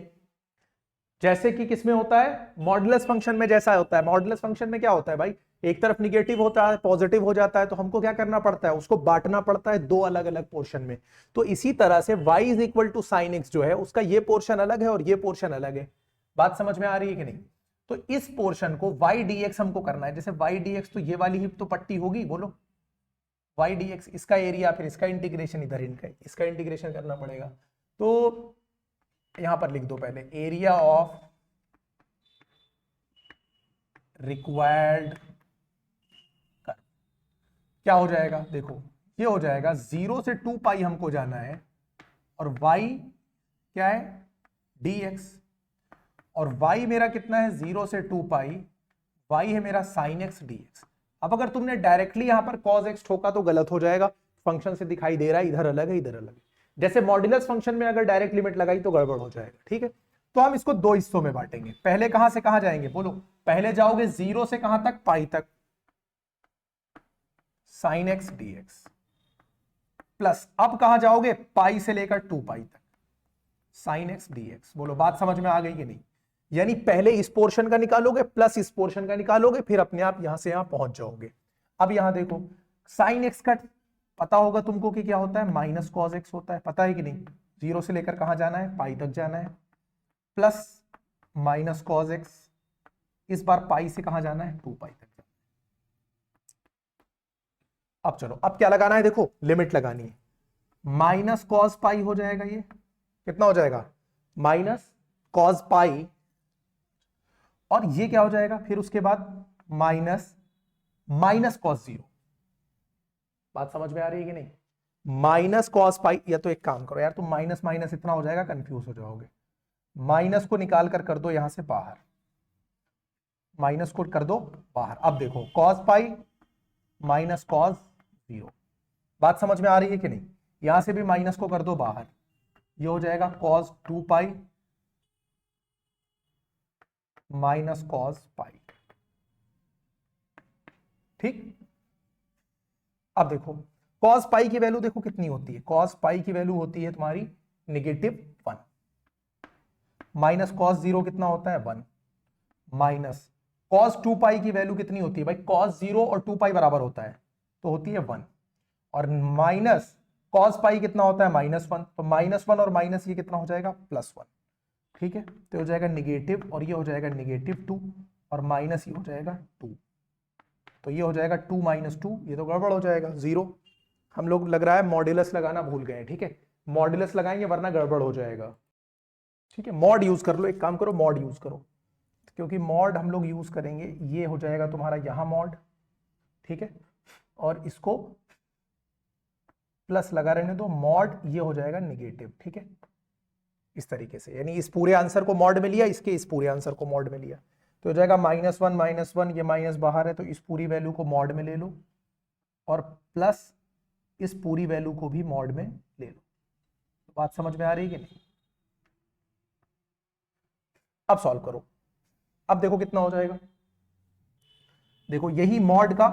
जैसे कि किसमें होता है? मॉडुलस फंक्शन में जैसा होता है। मॉडुलस फंक्शन में क्या होता है भाई? एक तरफ निगेटिव होता है, पॉजिटिव हो जाता है, तो हमको क्या करना पड़ता है? उसको बांटना पड़ता है दो अलग अलग पोर्शन में। तो इसी तरह से y is equal to sine x जो है उसका ये पोर्शन अलग है और ये पोर्शन अलग है। बात समझ में आ रही है कि नहीं? तो इस पोर्शन को y dx हमको करना है। जैसे y dx तो ये वाली ही तो पट्टी होगी, बोलो y dx, इसका एरिया, फिर इसका इंटीग्रेशन, इधर इनका इसका इंटीग्रेशन करना पड़ेगा। तो यहां पर लिख दो पहले एरिया ऑफ रिक्वायर्ड कर्व क्या हो जाएगा? देखो ये हो जाएगा 0 से 2 हमको जाना है, और y क्या है? dx, और y मेरा कितना है? 0 से 2 y है मेरा sin x dx। अब अगर तुमने डायरेक्टली यहां पर cos x ठोका तो गलत हो जाएगा, फंक्शन से दिखाई दे रहा है इधर अलग है इधर अलग है। जैसे मॉड्यूलस फंक्शन में अगर डायरेक्ट लिमिट लगाई तो गड़बड़ हो जाएगा, ठीक है। तो हम इसको दो हिस्सों में बांटेंगे। पहले कहां से कहां जाएंगे? बोलो पहले जाओगे 0 से कहां तक? पाई तक, sin x dx, प्लस अब कहां जाओगे? पाई से लेकर 2 तक, sin x dx। बोलो बात समझ में आ गई कि नहीं? यानी पहले इस पोर्शन का निकालोगे प्लस इस पोर्शन का निकालोगे, फिर अपने आप यहां से यहां पहुंच जाओगे। अब यहां देखो sin x का पता होगा तुमको कि क्या होता है? माइनस कॉस एक्स होता है, पता है कि नहीं? 0 से लेकर कहां जाना है? पाई तक जाना है, प्लस माइनस कॉस एक्स, इस बार पाई से कहां जाना है? 2 तक जाना है। अब चलो अब क्या लगाना है? देखो लिमिट लगानी है। माइनस कॉस पाई हो जाएगा, ये कितना हो जाएगा? माइनस कॉस पाई, और ये क्या हो जाएगा फिर उसके बाद? Minus minus cos 0। बात समझ में आ रही है कि नहीं? माइनस कॉस पाई, या तो एक काम करो यार, तुम माइनस माइनस इतना हो जाएगा कंफ्यूज हो जाओगे। माइनस को निकाल कर दो यहां से बाहर, माइनस को कर दो बाहर। अब देखो कॉस पाई माइनस कॉस 0। बात समझ में आ रही है कि नहीं? यहां से भी माइनस को कर दो बाहर, ये हो जाएगा कॉस 2 माइनस कॉस पाई। ठीक। अब देखो cos पाई की वैल्यू देखो कितनी होती है, cos पाई की वैल्यू होती है तुम्हारी -1 माइनस cos 0 कितना होता है 1 माइनस cos 2 पाई की वैल्यू कितनी होती है भाई, cos 0 और 2 पाई बराबर होता है तो होती है 1 और माइनस cos पाई कितना होता है -1, तो -1 और माइनस ये कितना हो जाएगा +1। ठीक है, तो हो जाएगा नेगेटिव और ये हो जाएगा -2 और माइनस ये हो जाएगा 2, तो ये हो जाएगा 2 - 2, ये तो गड़बड़ हो जाएगा 0। हम लोग लग रहा है मॉड्यूलस लगाना भूल गए। ठीक है, मॉड्यूलस लगाएंगे वरना गड़बड़ हो जाएगा। ठीक है, मॉड यूज कर लो, एक काम करो मॉड यूज करो, क्योंकि मॉड हम लोग यूज करेंगे। ये हो जाएगा तुम्हारा यहां मॉड, ठीक है, और इसको प्लस लगा रहने दो, मॉड ये हो जाएगा नेगेटिव। ठीक है, इस तरीके से, यानी इस पूरे आंसर को मॉड में लिया, इसके इस पूरे आंसर को मॉड में लिया, तो हो जाएगा -1 ये माइनस बाहर है तो इस पूरी वैल्यू को मॉड में ले लो और प्लस इस पूरी वैल्यू को भी मॉड में ले लो। तो बात समझ में आ रही है कि नहीं? अब सॉल्व करो। अब देखो कितना हो जाएगा, देखो यही मॉड का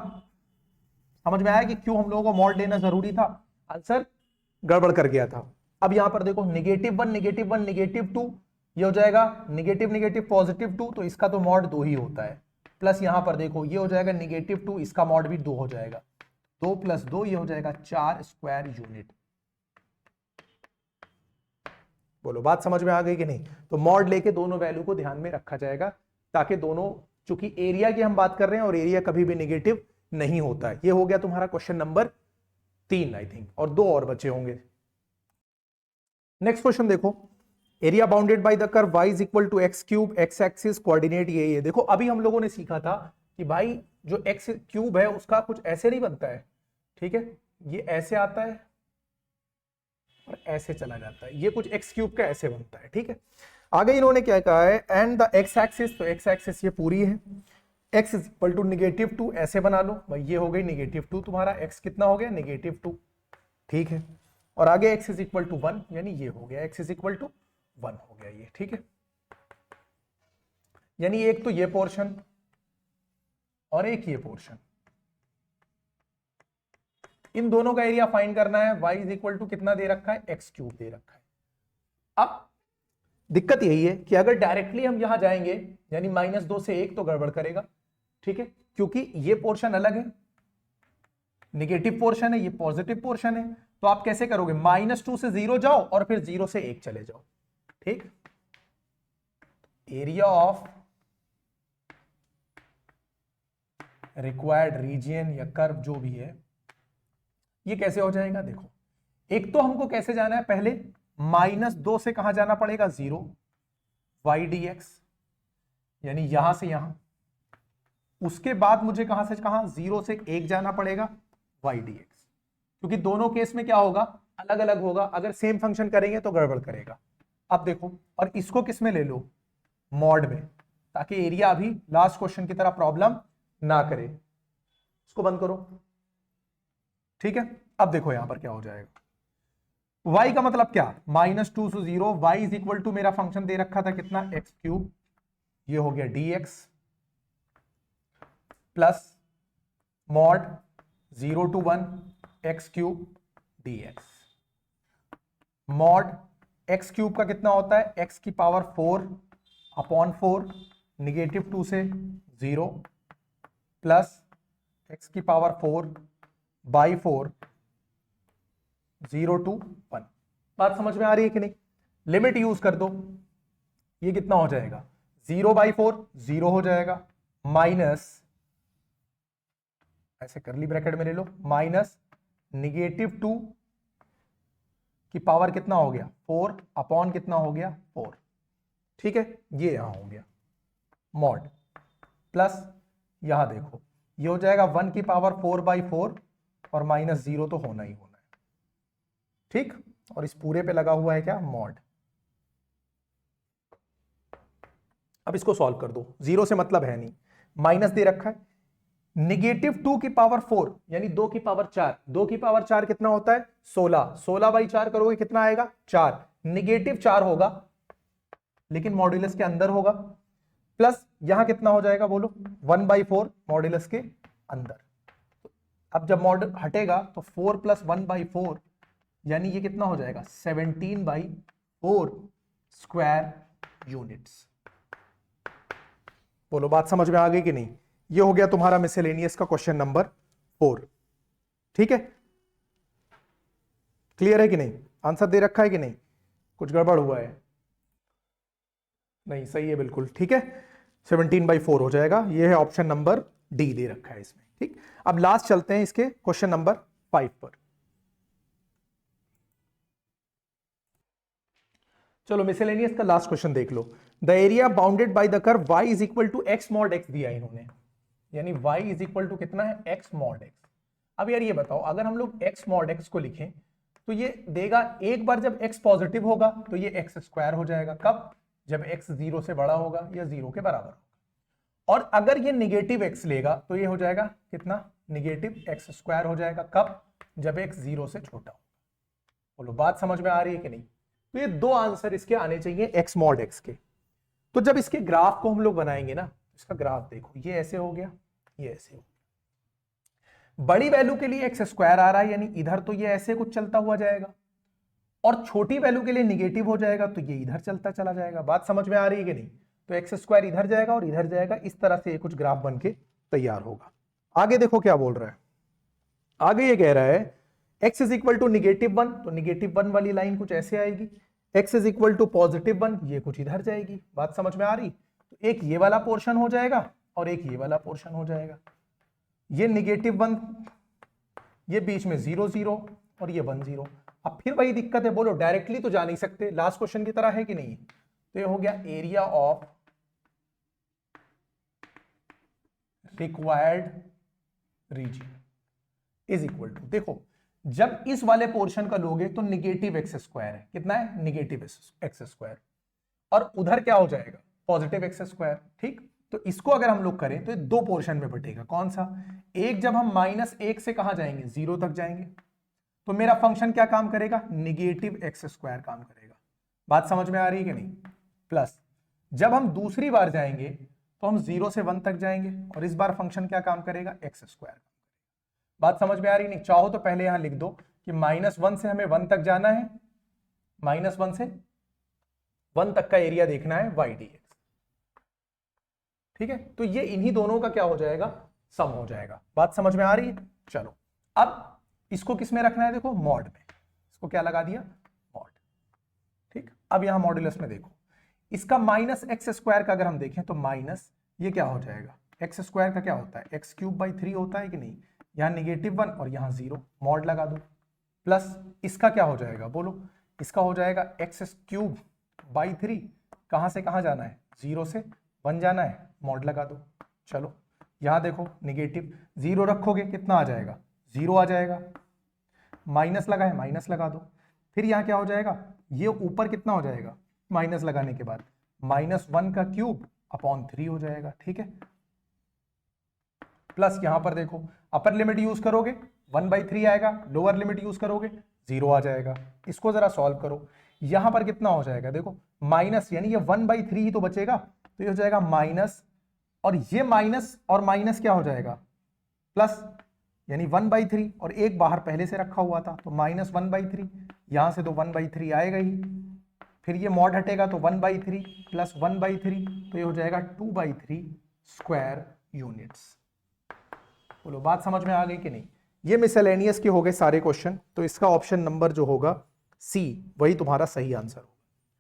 समझ में आया कि क्यों हम लोगों को मॉड लेना जरूरी था, आंसर गड़बड़ कर गया था। अब यहां पर देखो -1 -2 ये हो जाएगा नेगेटिव +2, तो इसका तो मॉड 2 ही होता है, प्लस यहां पर देखो ये हो जाएगा -2, इसका मॉड भी 2 हो जाएगा, 2 + 2 ये हो जाएगा 4 स्क्वायर यूनिट। बोलो बात समझ में आ गई कि नहीं? तो मॉड लेके दोनों वैल्यू को ध्यान में रखा जाएगा, ताकि दोनों, चूंकि एरिया की हम बात कर रहे हैं और एरिया कभी भी नेगेटिव नहीं होता है। ये हो गया तुम्हारा क्वेश्चन नंबर 3 आई थिंक, और 2 और बचे होंगे। नेक्स्ट क्वेश्चन देखो, area bounded by the curve y is equal to x3, x axis coordinate ये देखो अभी हम लोगों ने सीखा था कि भाई जो x³ है उसका कुछ ऐसे नहीं बनता है। ठीक है, ये ऐसे आता है और ऐसे चला जाता है, ये कुछ x³ का ऐसे बनता है। ठीक है, आगे इन्होंने क्या कहा है, एंड द x एक्सिस, तो x एक्सिस ये पूरी है, x इज इक्वल टू -2, ऐसे बना लो भाई, ये हो गई -2 तुम्हारा, x कितना हो गया -2। ठीक है, और आगे x इज इक्वल टू 1, यानी ये हो गया x इज इक्वल टू 1 हो गया ये। ठीक है, यानी एक तो ये पोर्शन और एक ये पोर्शन, इन दोनों का एरिया फाइंड करना है। y इज इक्वल टू कितना दे रखा है, x³ दे रखा है। अब दिक्कत यही है कि अगर डायरेक्टली हम यहां जाएंगे यानी -2 से 1 तो गड़बड़ करेगा। ठीक है, क्योंकि ये पोर्शन अलग है, नेगेटिव पोर्शन है, ये पॉजिटिव पोर्शन है, तो आप कैसे करोगे, -2 से 0 जाओ और फिर 0 से 1 चले जाओ। ठीक, एरिया ऑफ रिक्वायर्ड रीजन या कर्व जो भी है, ये कैसे हो जाएगा, देखो एक तो हमको कैसे जाना है, पहले -2 से कहां जाना पड़ेगा, 0 y dx, यानी यहां से यहां, उसके बाद मुझे कहां से कहां, 0 से 1 जाना पड़ेगा y dx, क्योंकि दोनों केस में क्या होगा, अलग अलग होगा, अगर सेम फंक्शन करेंगे तो गड़बड़ करेगा। अब देखो, और इसको किस में ले लो, मॉड में, ताकि एरिया अभी लास्ट क्वेश्चन की तरह प्रॉब्लम ना करे। इसको बंद करो। ठीक है, अब देखो यहां पर क्या हो जाएगा, y का मतलब क्या, -2 से 0, y इज इक्वल टू मेरा फंक्शन दे रखा था कितना, x³, ये हो गया dx plus mod 0 to 1 x³ dx, mod x³ का कितना होता है, x की पावर 4/4, -2 से 0 प्लस x की पावर 4/4, 0 to 1। बात समझ में आ रही है कि नहीं? लिमिट यूज कर दो, ये कितना हो जाएगा, 0/4 0 हो जाएगा, माइनस, ऐसे करली ब्रैकेट में ले लो, माइनस -2 की पावर कितना हो गया, 4 अपॉन कितना हो गया, 4। ठीक है, ये यहां हो गया मॉड, प्लस यहां देखो ये हो जाएगा 1 की पावर 4/4 और -0 तो होना ही होना है। ठीक, और इस पूरे पे लगा हुआ है क्या, मॉड। अब इसको सॉल्व कर दो, 0 से मतलब है नहीं, माइनस दे रखा है, -2 की पावर 4 यानी 2 की पावर 4, 2 की पावर 4 कितना होता है, 16, 16/4 करोगे कितना आएगा, 4, -4 होगा लेकिन मॉड्यूलस के अंदर होगा, प्लस यहां कितना हो जाएगा बोलो, 1/4 मॉड्यूलस के अंदर। अब जब मॉड हटेगा तो 4 + 1/4 यानी ये कितना हो जाएगा 17/4 स्क्वायर यूनिट्स। बोलो बात समझ में आ गई कि नहीं? ये हो गया तुम्हारा मिसलेनियस का क्वेश्चन नंबर 4। ठीक है, क्लियर है कि नहीं? आंसर दे रखा है कि नहीं? कुछ गड़बड़ हुआ है? नहीं, सही है बिल्कुल। ठीक है, 17/4 हो जाएगा। ये है ऑप्शन नंबर डी दे रखा है इसमें। ठीक, अब लास्ट चलते हैं इसके क्वेश्चन नंबर 5 पर। चलो मिसलेनियस का लास्ट क्वेश्चन देख लो। The area bounded by the curve y is equal to x mod x दिया इन्होंने, यानी y इज इक्वल टू कितना है x मॉड x। अब यार ये बताओ, अगर हम लोग x मॉड x को लिखें तो ये देगा एक बार जब x पॉजिटिव होगा तो ये x स्क्वायर हो जाएगा। कब? जब x 0 से बड़ा होगा या 0 के बराबर होगा। और अगर ये निगेटिव x लेगा तो ये हो जाएगा कितना? निगेटिव x स्क्वायर हो जाएगा। कब? जब x 0 से छोटा होगा। बोलो बात समझ में आ रही है कि नहीं? तो ये दो आंसर इसके आने चाहिए x मॉड x के। तो जब इसके ग्राफ को हम लोग बनाएंगे ना, इसका ग्राफ देखो, ये ऐसे हो गया, ये ऐसे हो गया। बड़ी वैल्यू के लिए x स्क्वायर आ रहा है, यानी इधर तो ये ऐसे कुछ चलता हुआ जाएगा, और छोटी वैल्यू के लिए निगेटिव हो जाएगा तो ये इधर चलता चला जाएगा। बात समझ में आ रही है कि नहीं? तो x स्क्वायर इधर जाएगा और इधर जाएगा, इस तरह से ये कुछ ग्राफ बन के तैयार होगा। आगे देखो क्या बोल रहा है। आगे ये कह रहा है x इज इक्वल टू -1, तो -1 वाली लाइन कुछ ऐसे आएगी। x इज इक्वल टू +1, ये कुछ इधर जाएगी। बात समझ में आ रही? तो एक ये वाला पोर्शन हो जाएगा और एक ये वाला पोर्शन हो जाएगा। ये -1, ये बीच में 0 0 और ये 1 0। अब फिर वही दिक्कत है, बोलो डायरेक्टली तो जा नहीं सकते, लास्ट क्वेश्चन की तरह है कि नहीं? तो ये हो गया area of required region is equal to, देखो जब इस वाले पोर्शन का लोगे तो निगेटिव x स्क्वायर है, कितना है? निगेटिव x स्क्वायर, और उधर क्या हो जाएगा? Positive x square. ठीक, तो इसको अगर हम लोग करें तो ये दो पोर्शन में बटेगा। कौन सा? एक जब हम -1 से कहां जाएंगे? 0 तक जाएंगे, तो मेरा फंक्शन क्या काम करेगा? निगेटिव x स्क्वायर काम करेगा। बात समझ में आ रही है कि नहीं? प्लस जब हम दूसरी बार जाएंगे तो हम 0 से 1 तक जाएंगे, और इस बार फंक्शन क्या काम करेगा? x square. बात समझ में आ रही नहीं? चाहो तो पहले यहां लिख दो कि -1 से हमें 1 तक जाना है, -1 से 1 तक का एरिया देखना है y dx। ठीक है, तो ये इन्हीं दोनों का क्या हो जाएगा? सम हो जाएगा। बात समझ में आ रही है? चलो अब इसको किस में रखना है? देखो मॉड में, इसको क्या लगा दिया? मॉड। ठीक, अब यहां मॉड्यूलस में देखो, इसका -x स्क्वायर का अगर हम देखें तो माइनस ये क्या हो जाएगा? x स्क्वायर का क्या होता है? x³/3 होता है कि नहीं? यहाँ -1 और यहाँ 0, मॉड लगा दो। प्लस इसका क्या हो जाएगा? बोलो, इसका हो जाएगा x³/3। कहां से कहां जाना है? 0 से 1 जाना है, मॉड लगा दो। चलो यहां देखो, निगेटिव 0 रखोगे कितना आ जाएगा? 0 आ जाएगा। माइनस लगा है, माइनस लगा दो। फिर यहाँ क्या हो जाएगा? ये ऊपर कितना हो जाएगा? माइनस लगाने के बाद -1³/3 हो जाएगा। ठीक है, प्लस यहां पर देखो, अपर लिमिट यूज करोगे 1/3 आएगा, लोअर लिमिट यूज करोगे 0 आ जाएगा। इसको जरा सॉल्व करो, यहां पर कितना हो जाएगा? देखो माइनस, यानी ये 1/3 ही तो बचेगा, तो ये हो जाएगा माइनस, और ये माइनस और माइनस क्या हो जाएगा? प्लस, यानी 1/3, और एक बाहर पहले से रखा हुआ था तो -1/3, यहां से तो 1/3 आएगा ही। फिर ये मॉड हटेगा तो 1/3 प्लस 1/3, तो ये हो जाएगा 2/3 स्क्वायर यूनिट्स। बोलो बात समझ में आ गई कि नहीं? ये मिसलेनियस के हो गए सारे क्वेश्चन, तो इसका ऑप्शन नंबर जो होगा सी, वही तुम्हारा सही आंसर होगा।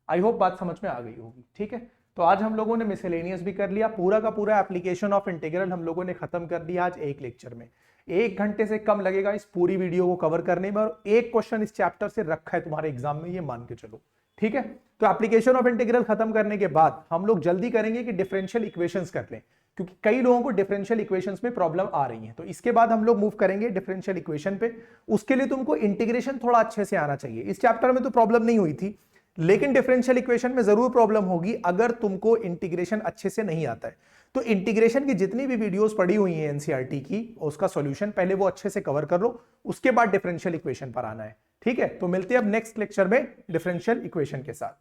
आई होप बात समझ में आ गई होगी। ठीक है, तो आज हम लोगों ने मिसलेनियस भी कर लिया, पूरा का पूरा एप्लीकेशन ऑफ इंटीग्रल हम लोगों ने खत्म कर दिया आज एक लेक्चर में। 1 घंटे से कम लगेगा इस पूरी वीडियो को कवर करने में, और एक क्वेश्चन इस चैप्टर से रखा है तुम्हारे एग्जाम में, ये मान के चलो। ठीक है, तो एप्लीकेशन ऑफ इंटीग्रल खत्म करने के बाद हम लोग जल्दी करेंगे कि डिफरेंशियल इक्वेशंस कर लें, क्योंकि कई लोगों को डिफरेंशियल इक्वेशंस में प्रॉब्लम आ रही है। तो इसके बाद हम लोग मूव करेंगे डिफरेंशियल इक्वेशन पे। उसके लिए तुमको इंटीग्रेशन थोड़ा अच्छे से आना चाहिए। इस चैप्टर में तो प्रॉब्लम नहीं हुई थी, लेकिन डिफरेंशियल इक्वेशन में जरूर प्रॉब्लम होगी अगर तुमको इंटीग्रेशन अच्छे से नहीं आता है। तो इंटीग्रेशन की जितनी भी वीडियोस पड़ी हुई हैं एनसीईआरटी की, उसका सॉल्यूशन पहले वो अच्छे से कवर कर लो, उसके बाद डिफरेंशियल इक्वेशन पर आना है। ठीक है, तो मिलते हैं अब नेक्स्ट लेक्चर में डिफरेंशियल इक्वेशन के साथ।